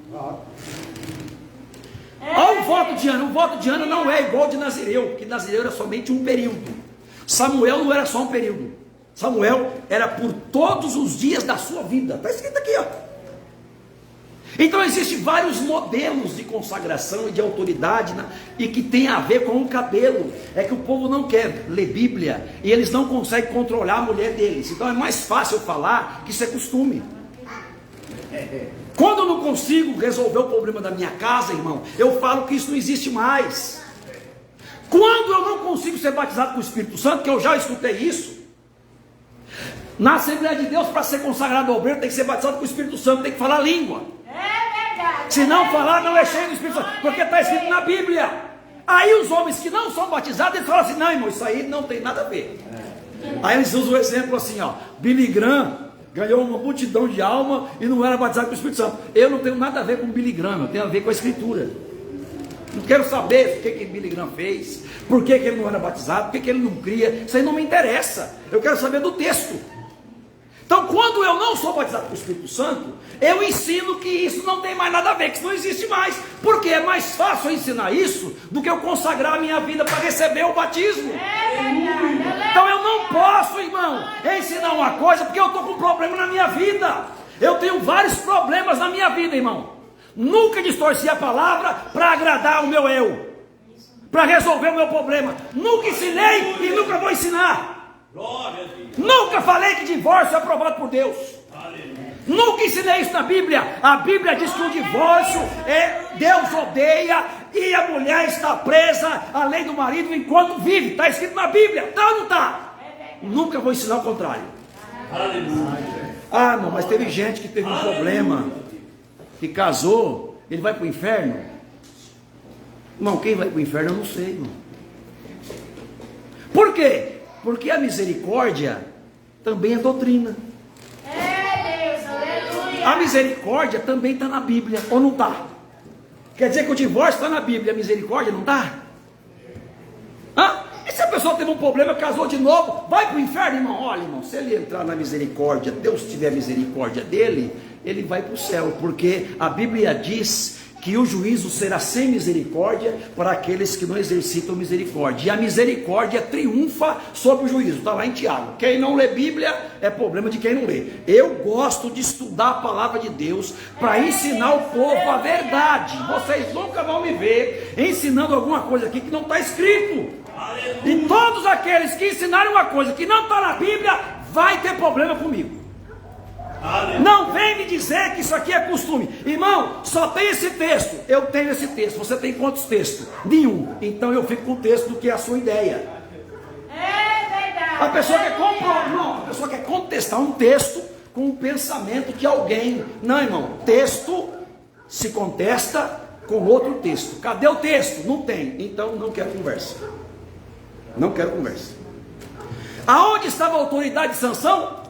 Speaker 5: Olha o voto de Ana. O voto de Ana não é igual de Nazireu, porque Nazireu era somente um período. Samuel não era só um período. Samuel era por todos os dias da sua vida. Está escrito aqui, ó. Então existem vários modelos de consagração e de autoridade, né, e que tem a ver com o cabelo. É que o povo não quer ler Bíblia e eles não conseguem controlar a mulher deles. Então é mais fácil falar que isso é costume. Quando eu não consigo resolver o problema da minha casa, irmão, eu falo que isso não existe mais. Quando eu não consigo ser batizado com o Espírito Santo, que eu já escutei isso, na Assembleia de Deus, para ser consagrado ao obreiro, tem que ser batizado com o Espírito Santo, tem que falar língua.
Speaker 3: É verdade.
Speaker 5: Se não falar, não é cheio do Espírito Santo, porque está escrito na Bíblia. Aí os homens que não são batizados, eles falam assim: não, irmão, isso aí não tem nada a ver. Aí eles usam o exemplo assim, ó: Billy Graham ganhou uma multidão de alma e não era batizado com o Espírito Santo. Eu não tenho nada a ver com Billy Graham, eu tenho a ver com a Escritura. Não quero saber o que Billy Graham fez, por que ele não era batizado, por que ele não cria. Isso aí não me interessa. Eu quero saber do texto. Então, quando eu não sou batizado com o Espírito Santo, eu ensino que isso não tem mais nada a ver, que isso não existe mais. Porque é mais fácil eu ensinar isso do que eu consagrar a minha vida para receber o batismo. Então eu não posso, irmão, ensinar uma coisa porque eu estou com um problema na minha vida. Eu tenho vários problemas na minha vida, irmão. Nunca distorci a palavra para agradar o meu eu, para resolver o meu problema. Nunca ensinei e nunca vou ensinar. Nunca falei que divórcio é aprovado por Deus. Nunca ensinei isso na Bíblia. A Bíblia diz que o divórcio Deus odeia, e a mulher está presa à lei do marido enquanto vive. Está escrito na Bíblia, tá ou não está? Nunca vou ensinar o contrário. Ah, não, mas teve gente que teve um problema, que casou, ele vai para o inferno. Irmão, quem vai para o inferno eu não sei, irmão. Por quê? Porque a misericórdia também é doutrina. A misericórdia também está na Bíblia, ou não está? Quer dizer que o divórcio está na Bíblia, a misericórdia não está? E se a pessoa teve um problema, casou de novo, vai para o inferno, irmão? Olha, irmão, se ele entrar na misericórdia, Deus tiver misericórdia dele, ele vai para o céu, porque a Bíblia diz que o juízo será sem misericórdia para aqueles que não exercitam misericórdia, e a misericórdia triunfa sobre o juízo. Está lá em Tiago. Quem não lê Bíblia é problema de quem não lê. Eu gosto de estudar a palavra de Deus para ensinar o povo a verdade. Vocês nunca vão me ver ensinando alguma coisa aqui que não está escrito. E todos aqueles que ensinarem uma coisa que não está na Bíblia, vai ter problema comigo. Não vem me dizer que isso aqui é costume. Irmão, só tem esse texto. Eu tenho esse texto. Você tem quantos textos? Nenhum. Então eu fico com o texto do que é a sua ideia. A pessoa quer contestar um texto com o pensamento de alguém. Não, irmão. Texto se contesta com outro texto. Cadê o texto? Não tem. Então não quero conversa. Não quero conversa. Aonde estava a autoridade de Sansão?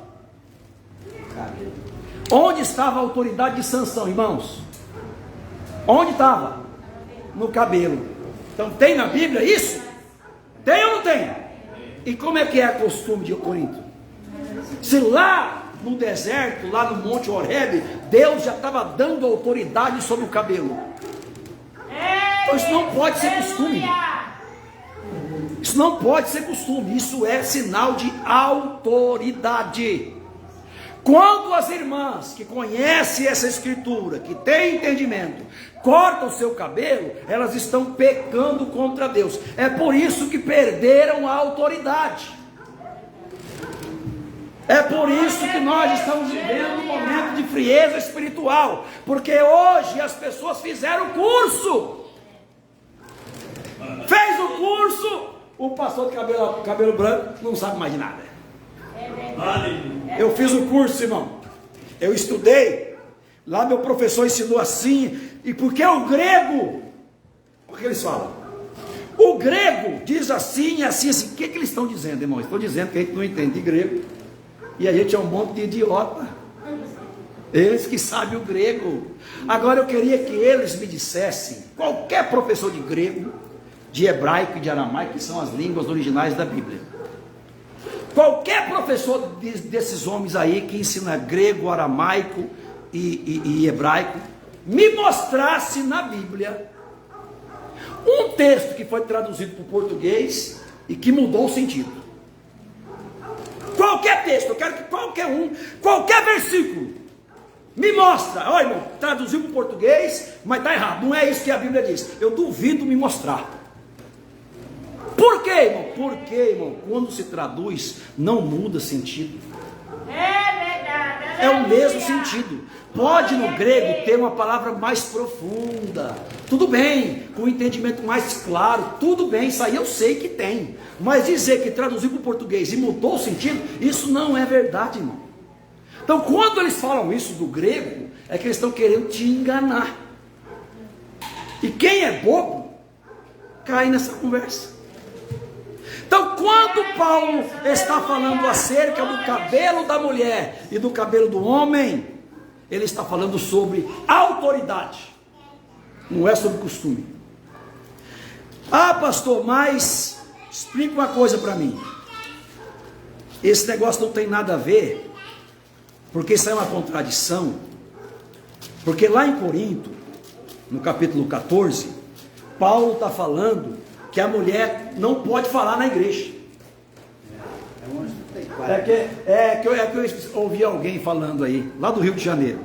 Speaker 5: Onde estava a autoridade de Sansão, irmãos? Onde estava? No cabelo. Então tem na Bíblia isso? Tem ou não tem? E como é que é a costume de Corinto? Se lá no deserto, lá no Monte Horebe, Deus já estava dando autoridade sobre o cabelo. Então isso não pode ser costume. Isso não pode ser costume. Isso é sinal de autoridade. Quando as irmãs que conhecem essa escritura, que têm entendimento, cortam o seu cabelo, elas estão pecando contra Deus. É por isso que perderam a autoridade. É por isso que nós estamos vivendo um momento de frieza espiritual, porque hoje as pessoas fizeram o curso. Fez o curso, o pastor de cabelo branco não sabe mais de nada. Eu fiz o curso, irmão. Eu estudei. Lá meu professor ensinou assim. E porque é o grego, o que eles falam? O grego diz assim, assim, assim. O que eles estão dizendo, irmão? Estão dizendo que a gente não entende grego. E a gente é um monte de idiota. Eles que sabem o grego. Agora eu queria que eles me dissessem, qualquer professor de grego, de hebraico e de aramaico, que são as línguas originais da Bíblia. Qualquer professor desses homens aí que ensina grego, aramaico e hebraico, me mostrasse na Bíblia um texto que foi traduzido para o português e que mudou o sentido. Qualquer texto, eu quero que qualquer versículo, me mostra. Olha, irmão, traduziu para o português, mas está errado, não é isso que a Bíblia diz. Eu duvido me mostrar. Por quê, irmão? Porque, irmão, quando se traduz, não muda sentido.
Speaker 3: É verdade.
Speaker 5: É o mesmo sentido. Pode no grego ter uma palavra mais profunda. Tudo bem, com um entendimento mais claro. Tudo bem, isso aí eu sei que tem. Mas dizer que traduziu para o português e mudou o sentido, isso não é verdade, irmão. Então, quando eles falam isso do grego, é que eles estão querendo te enganar. E quem é bobo, cai nessa conversa. Então, quando Paulo está falando acerca do cabelo da mulher e do cabelo do homem, ele está falando sobre autoridade, não é sobre costume. Ah, pastor, mas explica uma coisa para mim. Esse negócio não tem nada a ver, porque isso é uma contradição. Porque lá em Corinto, no capítulo 14, Paulo está falando que a mulher não pode falar na igreja. É que eu ouvi alguém falando aí, lá do Rio de Janeiro,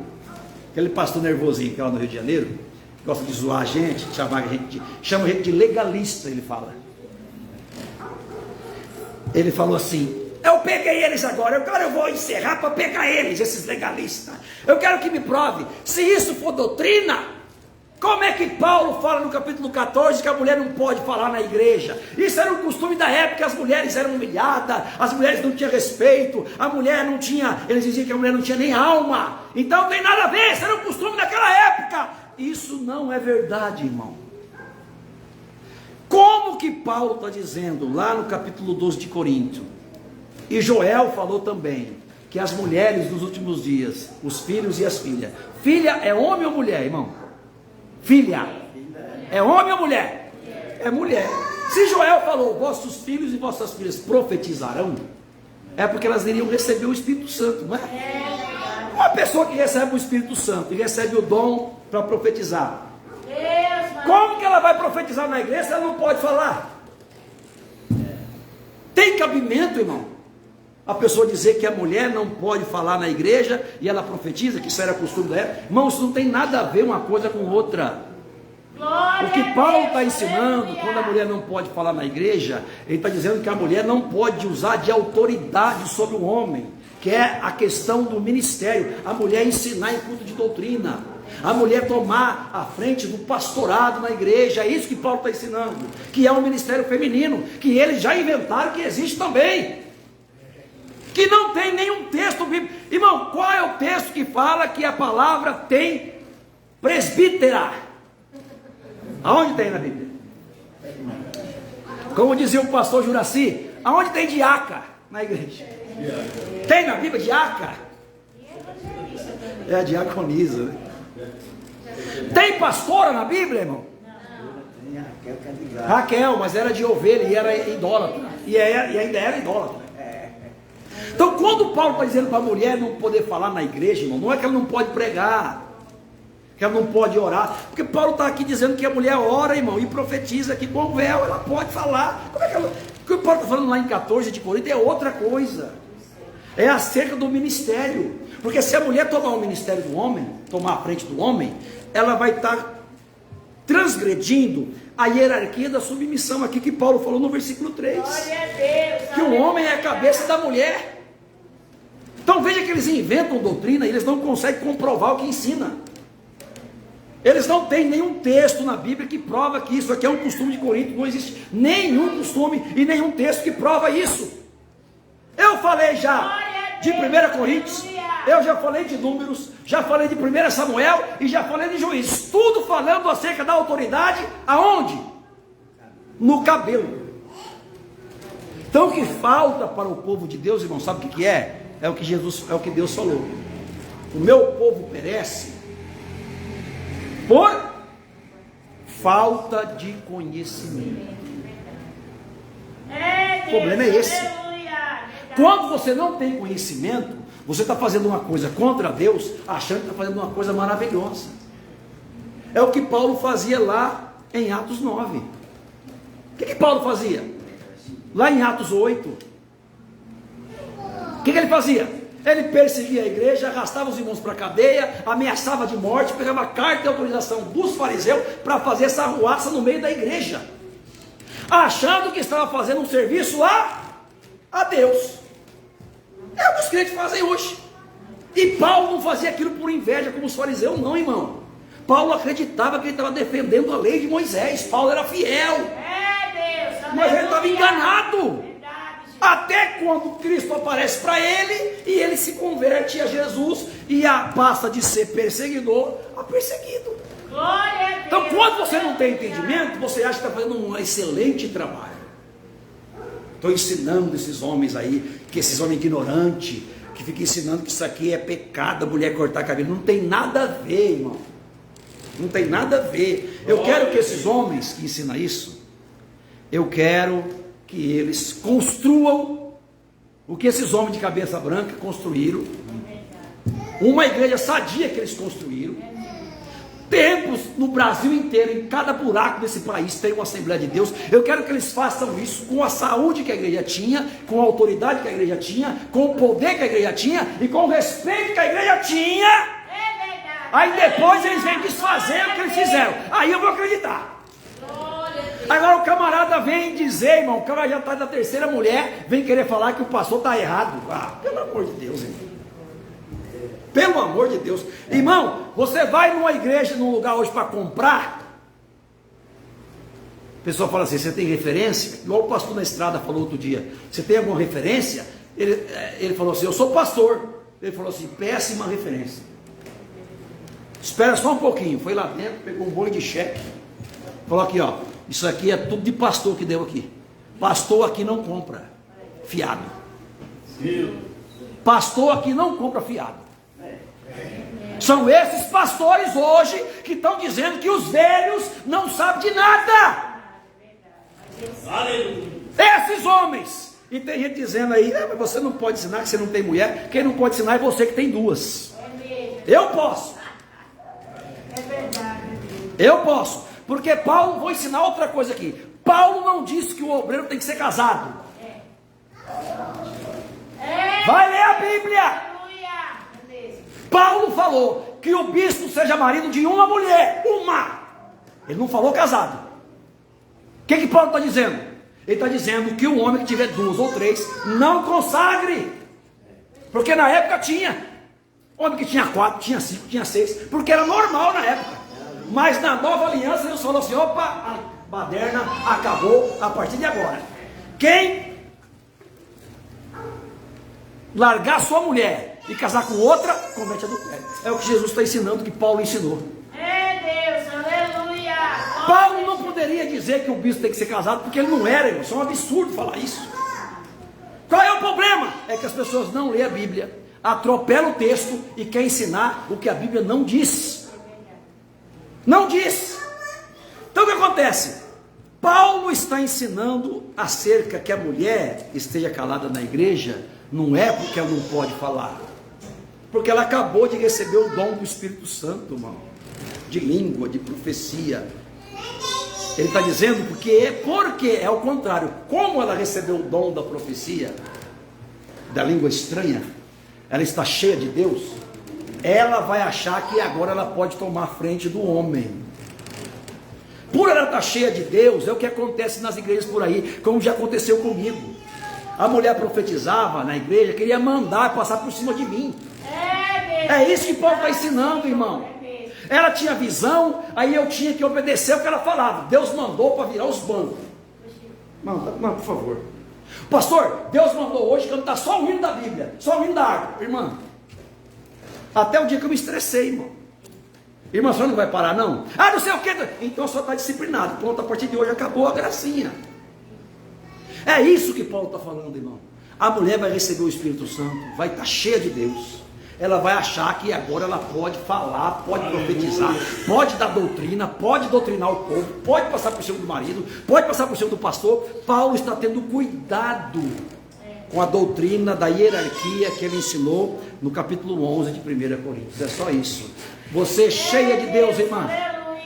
Speaker 5: aquele pastor nervosinho que é lá no Rio de Janeiro, que gosta de zoar a gente, chama a gente de legalista, ele fala. Ele falou assim: eu peguei eles agora, eu vou encerrar para pegar eles, esses legalistas. Eu quero que me prove, se isso for doutrina, como é que Paulo fala no capítulo 14 que a mulher não pode falar na igreja? Isso era um costume da época, as mulheres eram humilhadas, as mulheres não tinham respeito, a mulher não tinha, eles diziam que a mulher não tinha nem alma. Então não tem nada a ver, isso era um costume daquela época. Isso não é verdade, irmão. Como que Paulo está dizendo lá no capítulo 12 de Corinto, e Joel falou também, que as mulheres dos últimos dias, os filhos e as filhas, filha é homem ou mulher, irmão? Filha, é homem ou mulher? É mulher. Se Joel falou, vossos filhos e vossas filhas profetizarão, é porque elas iriam receber o Espírito Santo, não é? Uma pessoa que recebe o Espírito Santo e recebe o dom para profetizar, como que ela vai profetizar na igreja se ela não pode falar? Tem cabimento, irmão, a pessoa dizer que a mulher não pode falar na igreja e ela profetiza, que isso era costume da época? Irmão, isso não tem nada a ver uma coisa com outra. O que Paulo está ensinando, quando a mulher não pode falar na igreja, ele está dizendo que a mulher não pode usar de autoridade sobre o homem, que é a questão do ministério, a mulher ensinar em culto de doutrina, a mulher tomar a frente do pastorado na igreja. É isso que Paulo está ensinando, que é um ministério feminino, que eles já inventaram que existe também, que não tem nenhum texto bíblico. Irmão, qual é o texto que fala que a palavra tem presbítera? Aonde tem na Bíblia? Como dizia o pastor Juraci, aonde tem diaca na igreja? Tem na Bíblia diaca? É diaconisa, né? Tem pastora na Bíblia, irmão? Raquel, mas era de ovelha e era idólatra, e ainda era idólatra. Então, quando Paulo está dizendo para a mulher não poder falar na igreja, irmão, não é que ela não pode pregar, que ela não pode orar, porque Paulo está aqui dizendo que a mulher ora, irmão, e profetiza que com o véu ela pode falar. Como é que ela... O que o Paulo está falando lá em 14 de Corinto é outra coisa, é acerca do ministério, porque se a mulher tomar o ministério do homem, tomar a frente do homem, ela vai estar transgredindo a hierarquia da submissão, aqui que Paulo falou no versículo 3, que o homem é a cabeça da mulher. Então veja que eles inventam doutrina e eles não conseguem comprovar o que ensina. Eles não têm nenhum texto na Bíblia que prova que isso aqui é um costume de Corinto. Não existe nenhum costume e nenhum texto que prova isso. Eu falei já de 1 Coríntios, eu já falei de Números, já falei de 1 Samuel e já falei de Juízes. Tudo falando acerca da autoridade, aonde? No cabelo. Então o que falta para o povo de Deus, irmão, sabe o que é? É o que Deus falou. O meu povo perece por falta de conhecimento. O problema é esse. Quando você não tem conhecimento, você está fazendo uma coisa contra Deus, achando que está fazendo uma coisa maravilhosa. É o que Paulo fazia lá em Atos 9. O que Paulo fazia? Lá em Atos 8. O que ele fazia? Ele perseguia a igreja, arrastava os irmãos para a cadeia, ameaçava de morte, pegava carta de autorização dos fariseus para fazer essa arruaça no meio da igreja, achando que estava fazendo um serviço a Deus. É o que os crentes fazem hoje. E Paulo não fazia aquilo por inveja como os fariseus, não, irmão. Paulo acreditava que ele estava defendendo a lei de Moisés. Paulo era fiel. Mas ele estava enganado. Até quando Cristo aparece para ele e ele se converte a Jesus e passa de ser perseguidor a perseguido. Então, quando você não tem entendimento, você acha que está fazendo um excelente trabalho. Estou ensinando esses homens aí, que esses homens ignorantes, que ficam ensinando que isso aqui é pecado, a mulher cortar cabelo. Não tem nada a ver, irmão. Não tem nada a ver. Eu quero que esses homens que ensinam isso, eu quero que eles construam o que esses homens de cabeça branca construíram. Uma igreja sadia que eles construíram. Templos no Brasil inteiro, em cada buraco desse país tem uma Assembleia de Deus. Eu quero que eles façam isso com a saúde que a igreja tinha, com a autoridade que a igreja tinha, com o poder que a igreja tinha e com o respeito que a igreja tinha. Aí depois eles vêm desfazer o que eles fizeram. Aí eu vou acreditar. Agora o camarada vem dizer, irmão, o cara já está da terceira mulher, vem querer falar que o pastor está errado. Pelo amor de Deus, irmão. Pelo amor de Deus. Irmão, você vai numa igreja, num lugar hoje para comprar. O pessoal fala assim, você tem referência? Igual o pastor na estrada falou outro dia. Você tem alguma referência? Ele falou assim, eu sou pastor. Ele falou assim, péssima referência. Espera só um pouquinho. Foi lá dentro, pegou um boi de cheque. Falou aqui, ó. Isso aqui é tudo de pastor que deu aqui. Pastor aqui não compra fiado. Pastor aqui não compra fiado. São esses pastores hoje que estão dizendo que os velhos não sabem de nada. Esses homens. E tem gente dizendo aí, mas você não pode ensinar que você não tem mulher. Quem não pode ensinar é você que tem duas. Eu posso. Eu posso. Porque Paulo, vou ensinar outra coisa aqui. Paulo não disse que o obreiro tem que ser casado. Vai ler a Bíblia. Paulo falou que o bispo seja marido de uma mulher. Uma. Ele não falou casado. O que Paulo está dizendo? Ele está dizendo que o homem que tiver duas ou três, não consagre. Porque na época tinha. Homem que tinha 4, tinha 5, tinha 6. Porque era normal na época. Mas na nova aliança Deus falou assim, opa, a baderna acabou a partir de agora. Quem largar sua mulher e casar com outra, comete adultério. É o que Jesus está ensinando, que Paulo ensinou.
Speaker 3: Deus, aleluia.
Speaker 5: Paulo não poderia dizer que o bispo tem que ser casado, porque ele não era, irmão. Isso é um absurdo falar isso. Qual é o problema? É que as pessoas não lêem a Bíblia, atropelam o texto e querem ensinar o que a Bíblia não diz. Não diz. Então o que acontece? Paulo está ensinando acerca que a mulher esteja calada na igreja, não é porque ela não pode falar, porque ela acabou de receber o dom do Espírito Santo, irmão, de língua, de profecia. Ele está dizendo porque é o contrário. Como ela recebeu o dom da profecia, da língua estranha, ela está cheia de Deus, ela vai achar que agora ela pode tomar a frente do homem. Por ela estar cheia de Deus, é o que acontece nas igrejas por aí, como já aconteceu comigo. A mulher profetizava na igreja, queria mandar passar por cima de mim. É isso que Paulo está ensinando, irmão. Ela tinha visão, aí eu tinha que obedecer o que ela falava. Deus mandou para virar os bancos. Manda, por favor. Pastor, Deus mandou hoje cantar só o hino da Bíblia, só o hino da água. Irmã, até o dia que eu me estressei, irmão. Irmã, a senhora não vai parar não? Ah, não sei o que. Então a senhora está disciplinado. Pronto, a partir de hoje acabou a gracinha. É isso que Paulo está falando, irmão. A mulher vai receber o Espírito Santo, vai estar cheia de Deus. Ela vai achar que agora ela pode falar, pode profetizar, pode dar doutrina, pode doutrinar o povo, pode passar por cima do marido, pode passar por cima do pastor. Paulo está tendo cuidado com a doutrina da hierarquia que ele ensinou no capítulo 11 de 1 Coríntios. É só isso. Você cheia de Deus, irmã.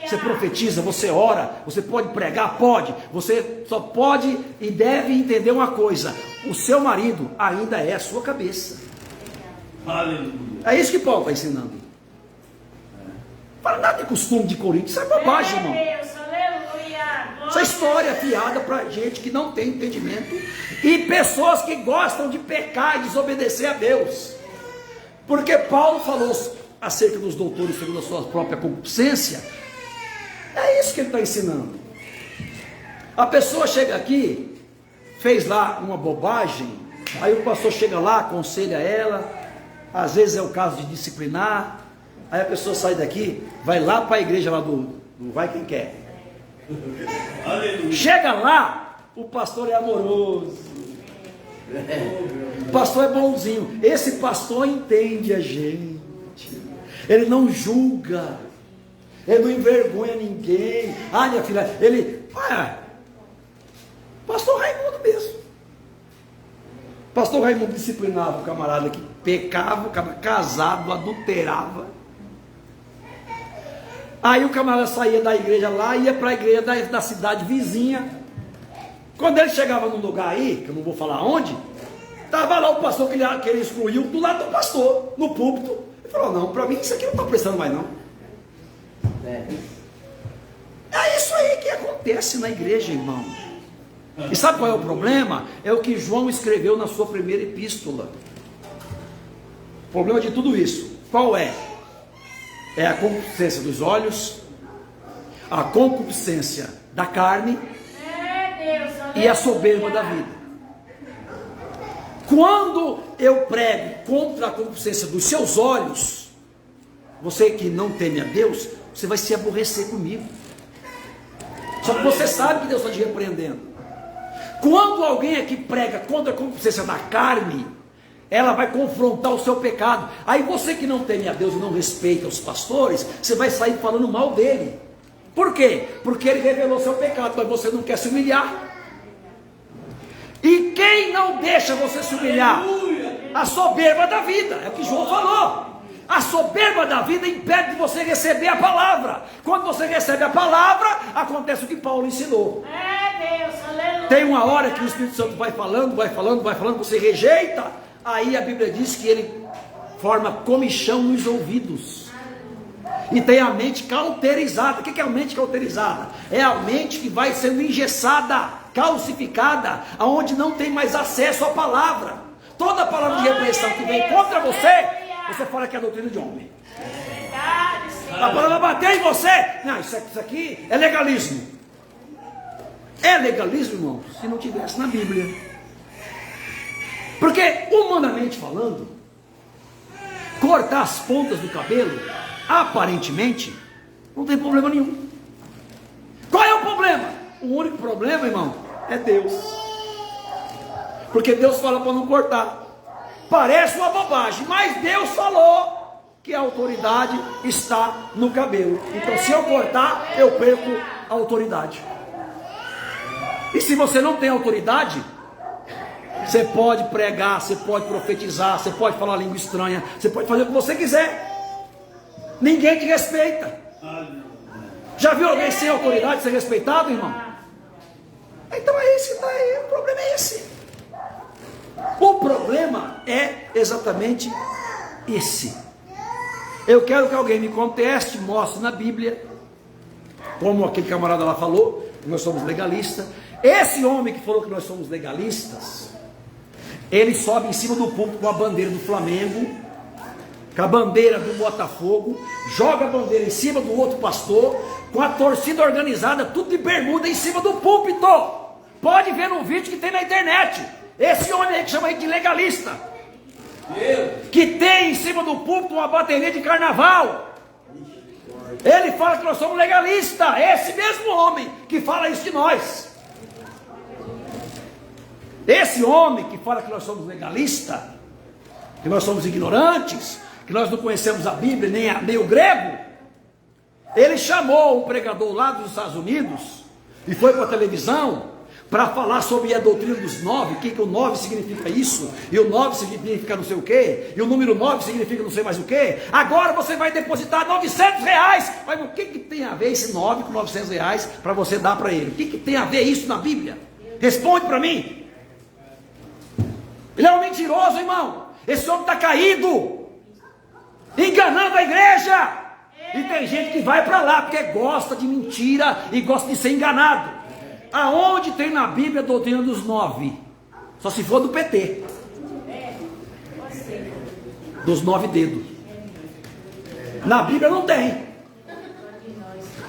Speaker 5: Você profetiza, você ora, você pode pregar, pode. Você só pode e deve entender uma coisa: o seu marido ainda é a sua cabeça.
Speaker 6: Aleluia.
Speaker 5: É isso que Paulo está ensinando. Fala nada de costume de Coríntios, isso é bobagem, irmão. Essa história é fiada para gente que não tem entendimento e pessoas que gostam de pecar e desobedecer a Deus. Porque Paulo falou acerca dos doutores segundo a sua própria concupiscência. É isso que ele está ensinando. A pessoa chega aqui, fez lá uma bobagem, aí o pastor chega lá, aconselha ela. Às vezes é o caso de disciplinar. Aí a pessoa sai daqui, vai lá para a igreja lá do Vai Quem Quer.
Speaker 6: Aleluia.
Speaker 5: Chega lá, o pastor é amoroso. O pastor é bonzinho. Esse pastor entende a gente. Ele não julga. Ele não envergonha ninguém. Ah, minha filha, pastor Raimundo mesmo. Pastor Raimundo disciplinava o camarada que pecava, o camarada casado, adulterava. Aí o camarada saía da igreja lá, ia para a igreja da cidade vizinha. Quando ele chegava num lugar aí, que eu não vou falar onde, estava lá o pastor que ele excluiu, do lado do pastor, no púlpito. Ele falou: não, para mim isso aqui não está prestando mais não. É isso aí que acontece na igreja, irmão. E sabe qual é o problema? É o que João escreveu na sua primeira epístola. O problema de tudo isso, qual é? É a concupiscência dos olhos, a concupiscência da carne e a soberba da vida. Quando eu prego contra a concupiscência dos seus olhos, você que não teme a Deus, você vai se aborrecer comigo. Só que você sabe que Deus está te repreendendo. Quando alguém aqui prega contra a concupiscência da carne, ela vai confrontar o seu pecado. Aí você que não teme a Deus e não respeita os pastores, você vai sair falando mal dele. Por quê? Porque ele revelou seu pecado, mas você não quer se humilhar. E quem não deixa você se humilhar? A soberba da vida, é o que João falou. A soberba da vida impede de você receber a palavra. Quando você recebe a palavra, acontece o que Paulo ensinou. Tem uma hora que o Espírito Santo vai falando, você rejeita. Aí a Bíblia diz que ele forma comichão nos ouvidos. E tem a mente cauterizada. O que é a mente cauterizada? É a mente que vai sendo engessada, calcificada, aonde não tem mais acesso à palavra. Toda a palavra de repreensão que vem contra você, você fala que é doutrina de homem. A palavra bater em você. Não, isso aqui é legalismo. É legalismo, irmão, se não tivesse na Bíblia. Porque, humanamente falando, cortar as pontas do cabelo, aparentemente, não tem problema nenhum. Qual é o problema? O único problema, irmão, é Deus. Porque Deus fala para não cortar. Parece uma bobagem, mas Deus falou que a autoridade está no cabelo. Então, se eu cortar, eu perco a autoridade. E se você não tem autoridade, você pode pregar, você pode profetizar, você pode falar língua estranha, você pode fazer o que você quiser. Ninguém te respeita. Já viu alguém sem autoridade ser respeitado, irmão? Então é isso que está aí, o problema é esse. O problema é exatamente esse. Eu quero que alguém me conteste, mostre na Bíblia, como aquele camarada lá falou, que nós somos legalistas. Esse homem que falou que nós somos legalistas, Ele sobe em cima do púlpito com a bandeira do Flamengo, com a bandeira do Botafogo, joga a bandeira em cima do outro pastor, com a torcida organizada, tudo de bermuda em cima do púlpito. Pode ver no vídeo que tem na internet. Esse homem aí que chama aí de legalista, que tem em cima do púlpito uma bateria de carnaval. Ele fala que nós somos legalistas. Esse mesmo homem que fala isso de nós. Esse homem que fala que nós somos legalistas, que nós somos ignorantes, que nós não conhecemos a Bíblia nem o grego, ele chamou um pregador lá dos Estados Unidos e foi para a televisão para falar sobre a doutrina dos 9, o que o 9 significa isso, e o 9 significa não sei o que, e o número 9 significa não sei mais o que. Agora você vai depositar R$900. Mas o que tem a ver esse 9 com R$900 para você dar para ele? O que tem a ver isso na Bíblia? Responde para mim. Ele é um mentiroso, irmão. Esse homem está caído, enganando a igreja. E tem gente que vai para lá porque gosta de mentira e gosta de ser enganado. Aonde tem na Bíblia a doutrina dos 9? Só se for do PT, dos 9 dedos. Na Bíblia não tem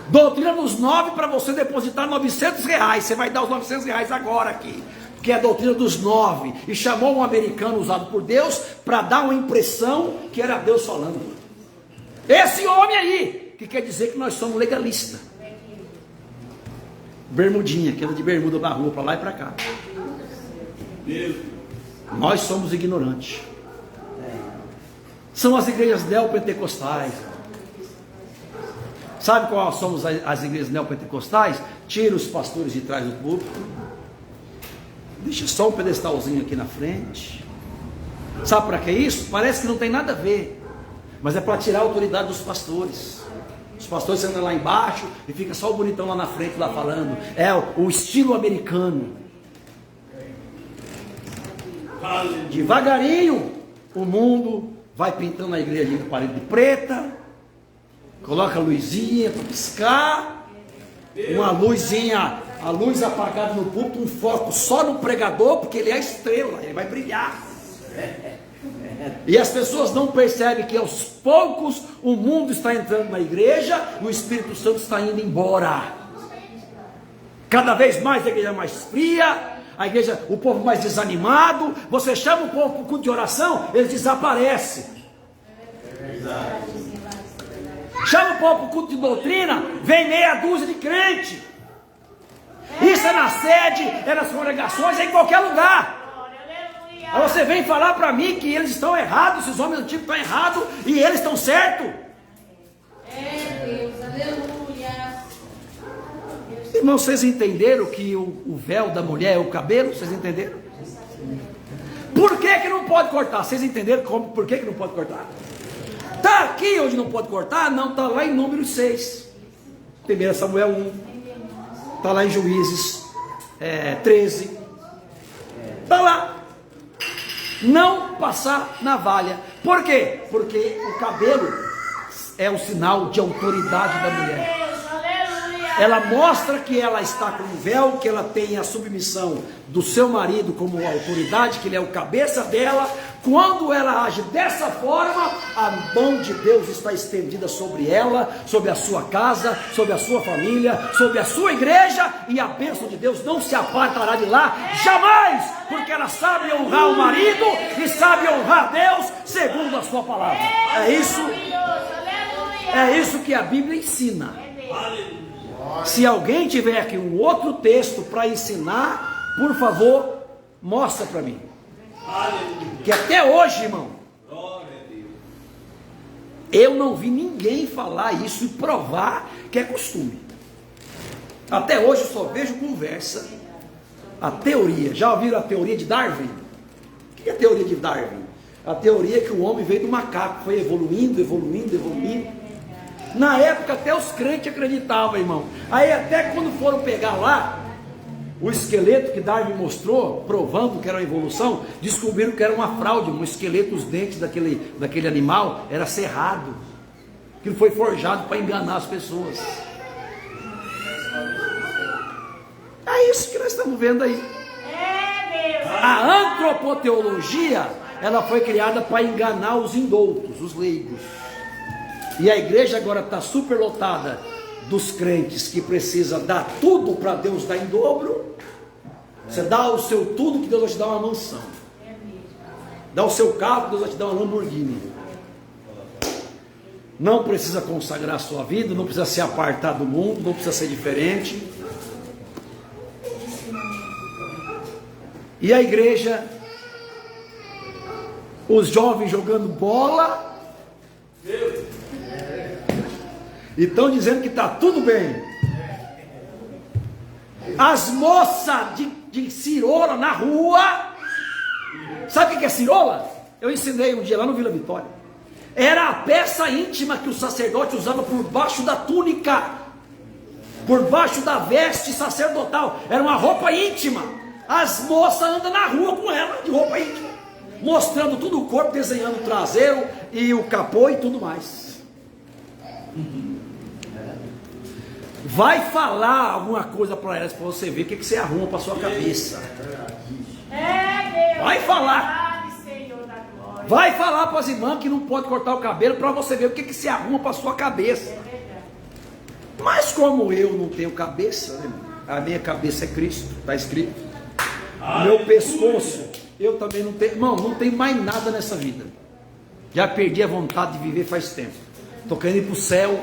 Speaker 5: doutrina dos 9 para você depositar R$900. Você vai dar os R$900 agora aqui, que é a doutrina dos 9. E chamou um americano usado por Deus para dar uma impressão que era Deus falando. Esse homem aí, que quer dizer que nós somos legalistas. Bermudinha, que anda de bermuda na rua, para lá e para cá. Nós somos ignorantes. São as igrejas neopentecostais. Sabe qual somos as igrejas neopentecostais? Tira os pastores de trás do púlpito, deixa só um pedestalzinho aqui na frente. Sabe para que isso? Parece que não tem nada a ver, mas é para tirar a autoridade dos pastores. Os pastores andam lá embaixo e fica só o bonitão lá na frente, lá falando. É o estilo americano. Devagarinho o mundo vai pintando a igreja de parede preta, coloca a luzinha para piscar, uma luzinha, a luz apagada no púlpito, um foco só no pregador, porque ele é a estrela, ele vai brilhar. E as pessoas não percebem que aos poucos o mundo está entrando na igreja, o Espírito Santo está indo embora. Cada vez mais a igreja mais fria, a igreja, o povo mais desanimado. Você chama o povo para o culto de oração, eles desaparecem. Chama o povo para o culto de doutrina, vem meia dúzia de crente. Isso é na sede, é nas congregações, é em qualquer lugar. Aí você vem falar para mim que eles estão errados, esses homens antigos estão errados e eles estão certos.
Speaker 3: Deus, aleluia.
Speaker 5: Irmãos, vocês entenderam que o véu da mulher é o cabelo? Vocês entenderam? Por que não pode cortar? Vocês entenderam por que não pode cortar? Está aqui onde não pode cortar? Não, está lá em Números 6, 1 Samuel 1, está lá em Juízes 13, está lá. Não passar navalha. Por quê? Porque o cabelo é o sinal de autoridade da mulher. Ela mostra que ela está com o véu, que ela tem a submissão do seu marido como autoridade, que ele é o cabeça dela. Quando ela age dessa forma, a mão de Deus está estendida sobre ela, sobre a sua casa, sobre a sua família, sobre a sua igreja, e a bênção de Deus não se apartará de lá jamais, porque ela sabe honrar o marido e sabe honrar Deus segundo a sua palavra. É isso que a Bíblia ensina. Se alguém tiver aqui um outro texto para ensinar, por favor, mostra para mim. Que até hoje, irmão, eu não vi ninguém falar isso e provar que é costume. Até hoje eu só vejo conversa. A teoria, já ouviram a teoria de Darwin? O que é a teoria de Darwin? A teoria é que o homem veio do macaco, foi evoluindo. Na época até os crentes acreditavam, irmão. Aí até quando foram pegar lá o esqueleto que Darwin mostrou, provando que era uma evolução, descobriram que era uma fraude, um esqueleto, os dentes daquele animal era cerrado. Aquilo foi forjado para enganar as pessoas. É isso que nós estamos vendo aí. A antropoteologia, ela foi criada para enganar os indoutos, os leigos. E a igreja agora está superlotada dos crentes que precisa dar tudo para Deus dar em dobro. Você dá o seu tudo que Deus vai te dar uma mansão. Dá o seu carro que Deus vai te dar uma Lamborghini. Não precisa consagrar a sua vida, não precisa se apartar do mundo, não precisa ser diferente. E a igreja, os jovens jogando bola, e estão dizendo que está tudo bem. As moças de cirola na rua, sabe o que é cirola? Eu ensinei um dia lá no Vila Vitória. Era a peça íntima que o sacerdote usava por baixo da túnica, por baixo da veste sacerdotal. Era uma roupa íntima. As moças andam na rua com ela de roupa íntima, mostrando todo o corpo, desenhando o traseiro e o capô e tudo mais. Vai falar alguma coisa para elas, para você ver o que você arruma para sua cabeça. Vai falar. Vai falar para as irmãs que não pode cortar o cabelo, para você ver o que se arruma para sua cabeça. Mas como eu não tenho cabeça, né, a minha cabeça é Cristo, está escrito. Meu pescoço, eu também não tenho. Irmão, não tem mais nada nessa vida. Já perdi a vontade de viver faz tempo. Estou querendo ir para o céu,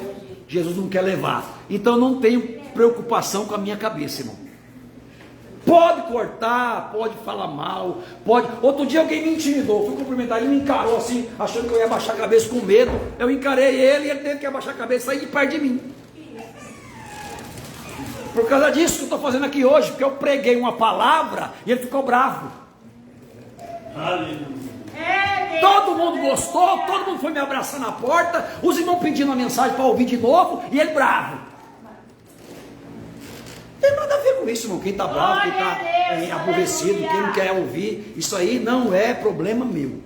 Speaker 5: Jesus não quer levar. Então não tenho preocupação com a minha cabeça, irmão. Pode cortar, pode falar mal, pode. Outro dia alguém me intimidou, fui cumprimentar, ele me encarou assim, achando que eu ia abaixar a cabeça com medo. Eu encarei ele e ele teve que abaixar a cabeça e sair de perto de mim. Por causa disso que eu estou fazendo aqui hoje, porque eu preguei uma palavra e ele ficou bravo. Todo mundo gostou, todo mundo foi me abraçar na porta, os irmãos pedindo uma mensagem para ouvir de novo e ele bravo. Não tem nada a ver com isso, irmão. Quem está bravo, quem está aborrecido, quem não quer ouvir, isso aí não é problema meu.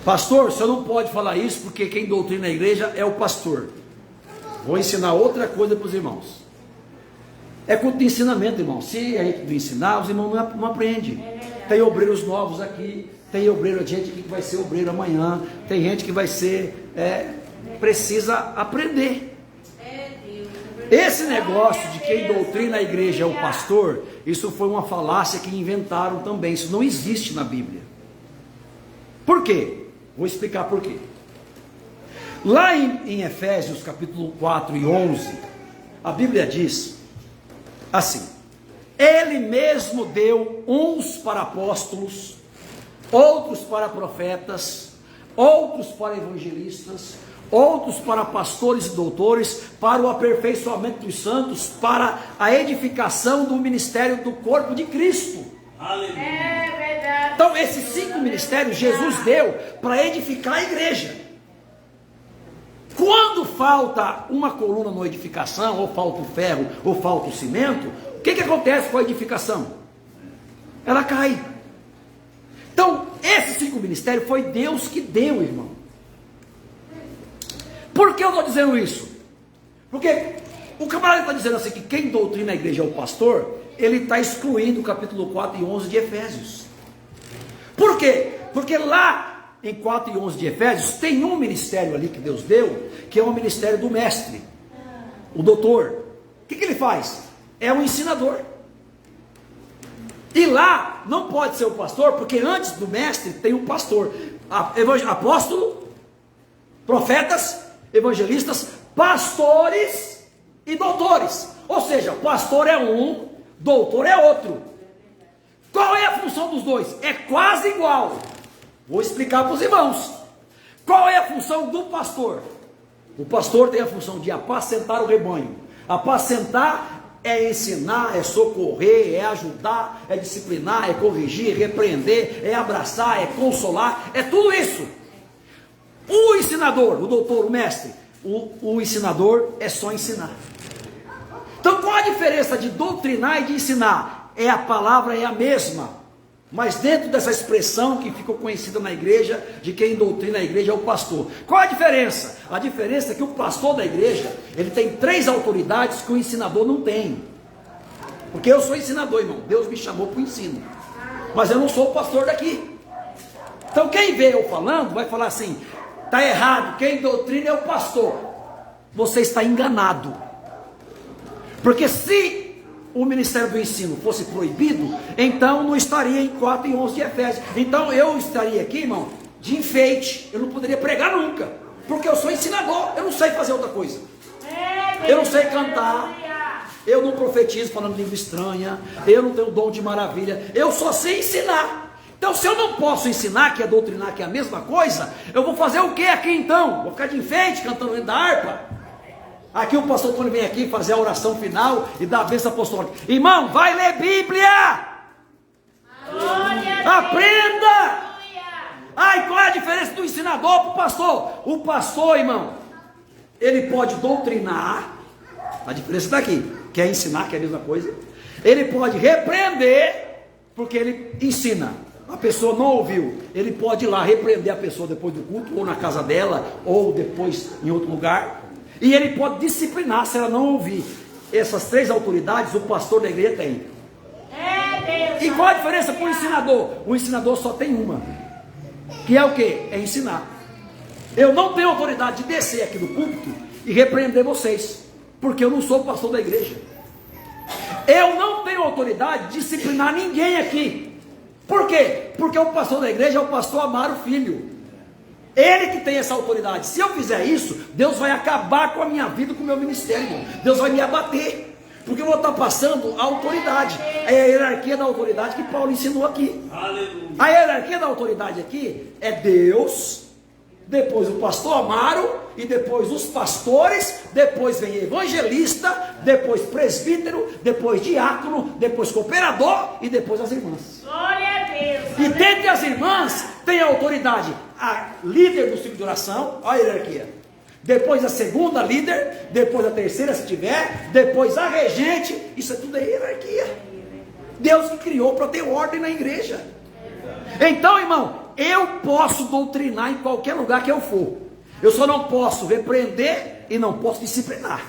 Speaker 5: Pastor, o senhor não pode falar isso porque quem doutrina a igreja é o pastor. Vou ensinar outra coisa para os irmãos. É culto de ensinamento, irmão. Se a gente não ensinar, os irmãos não aprendem. Tem obreiros novos aqui, tem obreiro, gente que vai ser obreiro amanhã, tem gente que vai ser, precisa aprender. Esse negócio de quem doutrina a igreja é o pastor, isso foi uma falácia que inventaram também. Isso não existe na Bíblia. Por quê? Vou explicar por quê. Lá em Efésios capítulo 4 e 11, a Bíblia diz assim: Ele mesmo deu uns para apóstolos, outros para profetas, outros para evangelistas, outros para pastores e doutores, para o aperfeiçoamento dos santos, para a edificação do ministério do corpo de Cristo. Aleluia. Então esses 5 ministérios Jesus deu para edificar a igreja. Quando falta uma coluna na edificação, ou falta o ferro, ou falta o cimento, o que acontece com a edificação? Ela cai. Então, esses 5 ministérios foi Deus que deu, irmão. Por que eu estou dizendo isso? Porque o camarada está dizendo assim, que quem doutrina a igreja é o pastor, ele está excluindo o capítulo 4 e 11 de Efésios. Por quê? Porque lá em 4 e 11 de Efésios, tem um ministério ali que Deus deu, que é o ministério do mestre, o doutor. O que ele faz? É um ensinador. E lá, não pode ser o pastor, porque antes do mestre tem um pastor, apóstolo, profetas, evangelistas, pastores e doutores. Ou seja, pastor é um, doutor é outro. Qual é a função dos dois? É quase igual. Vou explicar para os irmãos. Qual é a função do pastor? O pastor tem a função de apacentar o rebanho. Apacentar é ensinar, é socorrer, é ajudar, é disciplinar, é corrigir, é repreender, é abraçar, é consolar, é tudo isso. O ensinador, o doutor, o mestre, o ensinador é só ensinar. Então qual a diferença de doutrinar e de ensinar? A palavra é a mesma. Mas dentro dessa expressão que ficou conhecida na igreja, de quem doutrina a igreja é o pastor. Qual a diferença? A diferença é que o pastor da igreja, ele tem 3 autoridades que o ensinador não tem. Porque eu sou ensinador, irmão. Deus me chamou para o ensino. Mas eu não sou o pastor daqui. Então quem vê eu falando, vai falar assim, está errado, quem doutrina é o pastor. Você está enganado. Porque se o ministério do ensino fosse proibido, então não estaria em 4 e 11 de Efésios. Então eu estaria aqui, irmão, de enfeite. Eu não poderia pregar nunca, porque eu sou ensinador. Eu não sei fazer outra coisa. Eu não sei cantar. Eu não profetizo falando língua estranha. Eu não tenho dom de maravilha. Eu só sei ensinar. Então se eu não posso ensinar, que é doutrinar, que é a mesma coisa, eu vou fazer o que aqui então? Vou ficar de enfeite, cantando dentro da harpa? Aqui o pastor Tony vem aqui fazer a oração final e dar a bênção apostólica. Irmão, vai ler Bíblia! Aprenda! Ai, qual é a diferença do ensinador para o pastor? O pastor, irmão, ele pode doutrinar. A diferença está aqui, que é ensinar, que é a mesma coisa. Ele pode repreender, porque ele ensina. A pessoa não ouviu, ele pode ir lá repreender a pessoa depois do culto, ou na casa dela, ou depois em outro lugar. E ele pode disciplinar se ela não ouvir. Essas 3 autoridades o pastor da igreja tem. E qual a diferença para o ensinador? O ensinador só tem uma, que é o que? É ensinar. Eu não tenho autoridade de descer aqui do púlpito e repreender vocês, porque eu não sou o pastor da igreja. Eu não tenho autoridade de disciplinar ninguém aqui. Por quê? Porque o pastor da igreja é o pastor Amaro Filho. Ele que tem essa autoridade. Se eu fizer isso, Deus vai acabar com a minha vida, com o meu ministério, irmão. Deus vai me abater, porque eu vou estar passando a autoridade. É a hierarquia da autoridade que Paulo ensinou aqui.
Speaker 6: Aleluia.
Speaker 5: A hierarquia da autoridade aqui é Deus, depois o pastor Amaro, e depois os pastores, depois vem evangelista, depois presbítero, depois diácono, depois cooperador e depois as irmãs.
Speaker 3: Glória a Deus.
Speaker 5: E dentre as irmãs tem a autoridade, a líder do ciclo de oração, olha a hierarquia. Depois a segunda líder, depois a terceira se tiver, depois a regente, isso é tudo hierarquia. Deus que criou para ter ordem na igreja. Então, irmão, eu posso doutrinar em qualquer lugar que eu for. Eu só não posso repreender e não posso disciplinar.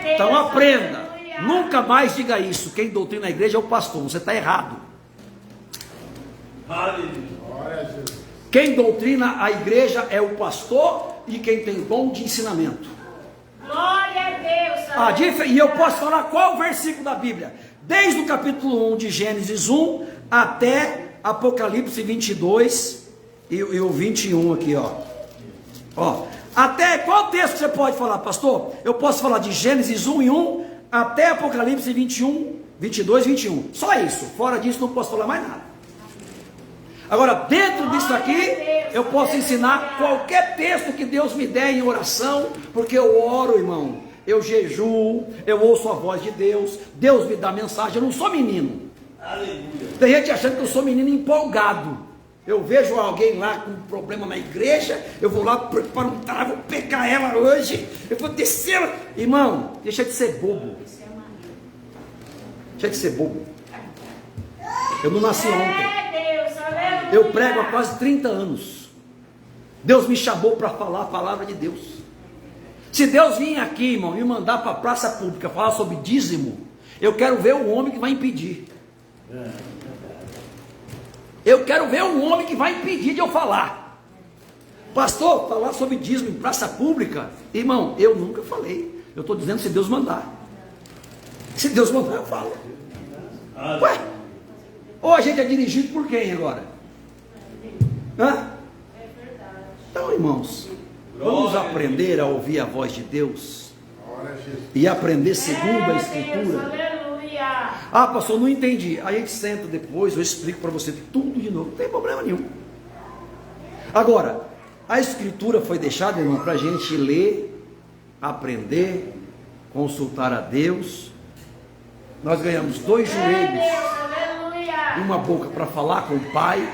Speaker 5: Então aprenda. Nunca mais diga isso. Quem doutrina a igreja é o pastor. Você está errado.
Speaker 6: Aleluia.
Speaker 5: Quem doutrina a igreja é o pastor e quem tem dom de ensinamento.
Speaker 3: Glória a Deus.
Speaker 5: E eu posso falar qual o versículo da Bíblia? Desde o capítulo 1 de Gênesis 1 até Apocalipse 22 e o 21 aqui, ó. Até qual texto você pode falar, pastor? Eu posso falar de Gênesis 1 e 1 até Apocalipse 21, 22 e 21. Só isso. Fora disso não posso falar mais nada. Agora, dentro disso aqui, eu posso ensinar qualquer texto que Deus me der em oração, porque eu oro, irmão. Eu jejuo, eu ouço a voz de Deus, Deus me dá mensagem. Eu não sou menino.
Speaker 6: Aleluia.
Speaker 5: Tem gente achando que eu sou menino empolgado. Eu vejo alguém lá com um problema na igreja, eu vou lá, preparo um trago, vou pegar ela hoje, eu vou descer ela. Irmão, deixa de ser bobo. Deixa de ser bobo. Eu não nasci ontem. Eu prego há quase 30 anos. Deus me chamou para falar a palavra de Deus. Se Deus vir aqui, irmão, me mandar para a praça pública falar sobre dízimo, eu quero ver o homem que vai impedir. Eu quero ver um homem que vai impedir de eu falar. Pastor, falar sobre dízimo em praça pública, irmão, eu nunca falei. Eu estou dizendo se Deus mandar. Se Deus mandar, eu falo. Ué, ou a gente é dirigido por quem agora? Hã? Então, irmãos, vamos aprender a ouvir a voz de Deus e aprender segundo a Escritura. Ah, pastor, não entendi. Aí a gente senta depois, eu explico para você tudo de novo, não tem problema nenhum. Agora, a Escritura foi deixada, irmão, para a gente ler, aprender, consultar a Deus. Nós ganhamos 2 joelhos, uma boca para falar com o Pai,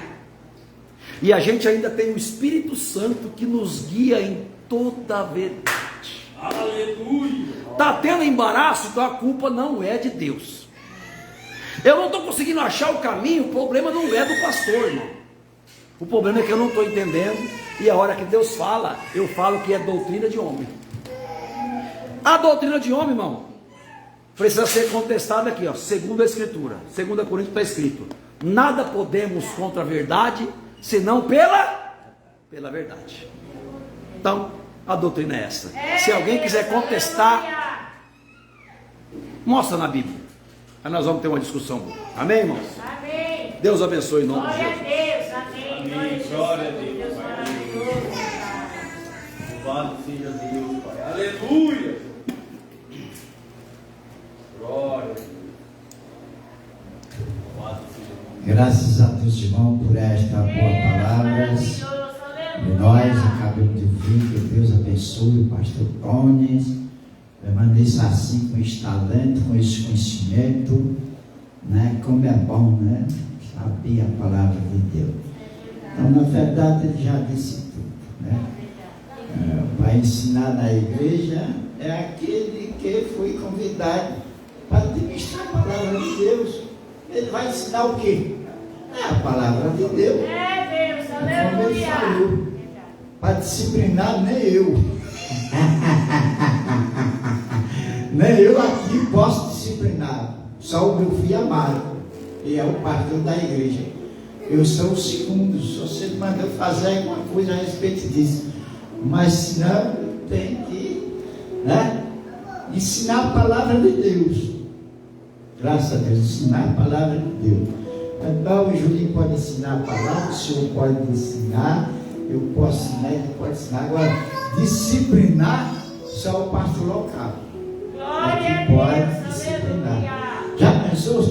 Speaker 5: e a gente ainda tem o Espírito Santo que nos guia em toda a verdade.
Speaker 6: Aleluia.
Speaker 5: Está tendo embaraço, então a culpa não é de Deus. Eu não estou conseguindo achar o caminho, o problema não é do pastor, irmão. O problema é que eu não estou entendendo, e a hora que Deus fala, eu falo que é doutrina de homem. A doutrina de homem, irmão, precisa ser contestado aqui, ó, segundo a Escritura. 2 Coríntios está escrito: nada podemos contra a verdade, senão pela verdade. Então, a doutrina é essa. Se alguém quiser contestar, mostra na Bíblia. Aí nós vamos ter uma discussão boa. Amém, irmãos?
Speaker 3: Amém.
Speaker 5: Deus abençoe em nome de
Speaker 3: Glória a
Speaker 5: Jesus.
Speaker 3: Deus. Amém.
Speaker 6: Glória a Deus. Louvado seja Deus, Pai. Aleluia. Glória a Deus. Louvado seja Deus.
Speaker 2: Graças a Deus, irmão, por esta boa palavra. E nós acabamos de ouvir. Que Deus abençoe o pastor Tony. Permaneça assim com esse talento, com esse conhecimento, né? Como é bom, né? Saber a palavra de Deus. Então, na verdade, ele já disse tudo, né? Para ensinar na igreja é aquele que foi convidado para administrar a palavra de Deus. Ele vai ensinar o quê? É a palavra de Deus.
Speaker 3: É Deus.
Speaker 2: Como ele
Speaker 3: Aleluia.
Speaker 2: falou, para disciplinar nem eu. Nem eu aqui posso disciplinar, só o meu filho amado, e é o pastor da igreja. Eu sou o segundo, se você mandar fazer alguma coisa a respeito disso, mas senão tem que, né, ensinar a palavra de Deus. Graças a Deus, ensinar a palavra de Deus. Então o Julinho pode ensinar a palavra, o senhor pode ensinar, eu posso ensinar, ele pode ensinar. Agora, disciplinar só o pastor local.
Speaker 3: Glória
Speaker 2: Aqui
Speaker 3: a
Speaker 2: pode
Speaker 3: Deus.
Speaker 2: disciplinar.
Speaker 3: Aleluia.
Speaker 2: Já pensou?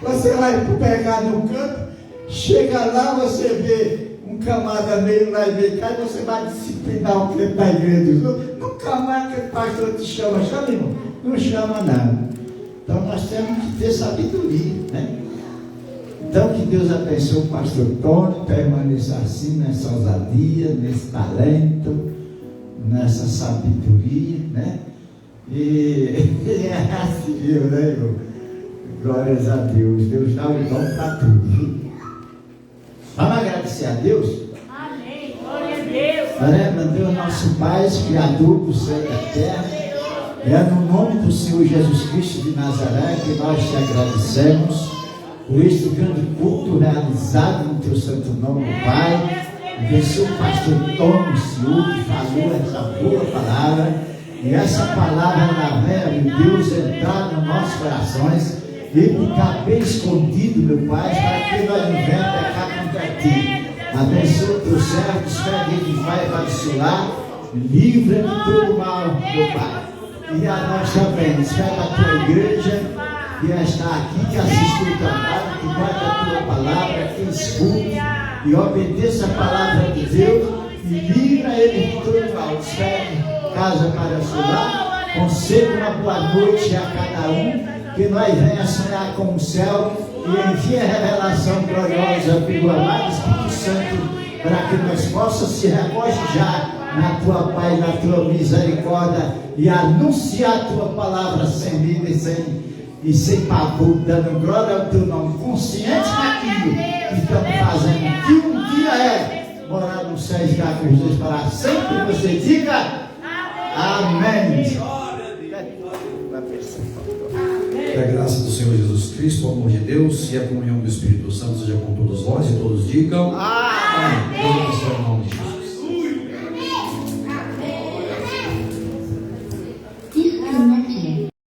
Speaker 2: Você vai pegar no canto, chega lá, você vê um camada meio lá e vem cá, e você vai disciplinar o crente da igreja dos outros. Nunca mais que o pastor te chama, irmão? Não chama não. Então nós temos que ter sabedoria, né? Então que Deus abençoe o pastor Tony, permaneça assim nessa ousadia, nesse talento, nessa sabedoria, né? E é assim, né, irmão? Glórias a Deus. Deus dá o dom para tudo. Vamos agradecer a Deus?
Speaker 3: Amém. Glória a Deus.
Speaker 2: Oremos a Deus, nosso Pai, Criador do céu e da terra. É no nome do Senhor Jesus Cristo de Nazaré que nós te agradecemos por este grande culto realizado no teu santo nome, Pai. Abençoe o pastor Tony, Senhor, que falou essa boa palavra. E essa palavra na fé de Deus entrar nos nossos corações e ficar bem escondido, meu Pai, para que nós não venhamos pecar contra ti. Abençoa o teu servo, espera que ele vai abençoar, livra de todo mal, meu Pai. E a nós também, espera a tua igreja que está aqui, que assiste o trabalho, que guarda a tua palavra, que escute e obedeça a palavra de Deus e livra ele de todo mal. Espere casa para sonhar, conceda uma boa noite a cada um, que nós venha sonhar com o céu e envie a revelação gloriosa pelo amado Espírito Santo, para que nós possamos se regocijar na tua paz, na tua misericórdia e anunciar a tua palavra sem medo e sem pavor, dando glória ao teu nome, consciente daquilo que estamos fazendo, que um dia é morar no céu e ficar com Jesus para sempre. Você diga amém.
Speaker 7: Que a graça do Senhor Jesus Cristo, o amor de Deus e a comunhão do Espírito Santo seja com todos nós e todos digam amém. Deus abençoe em nome de Jesus.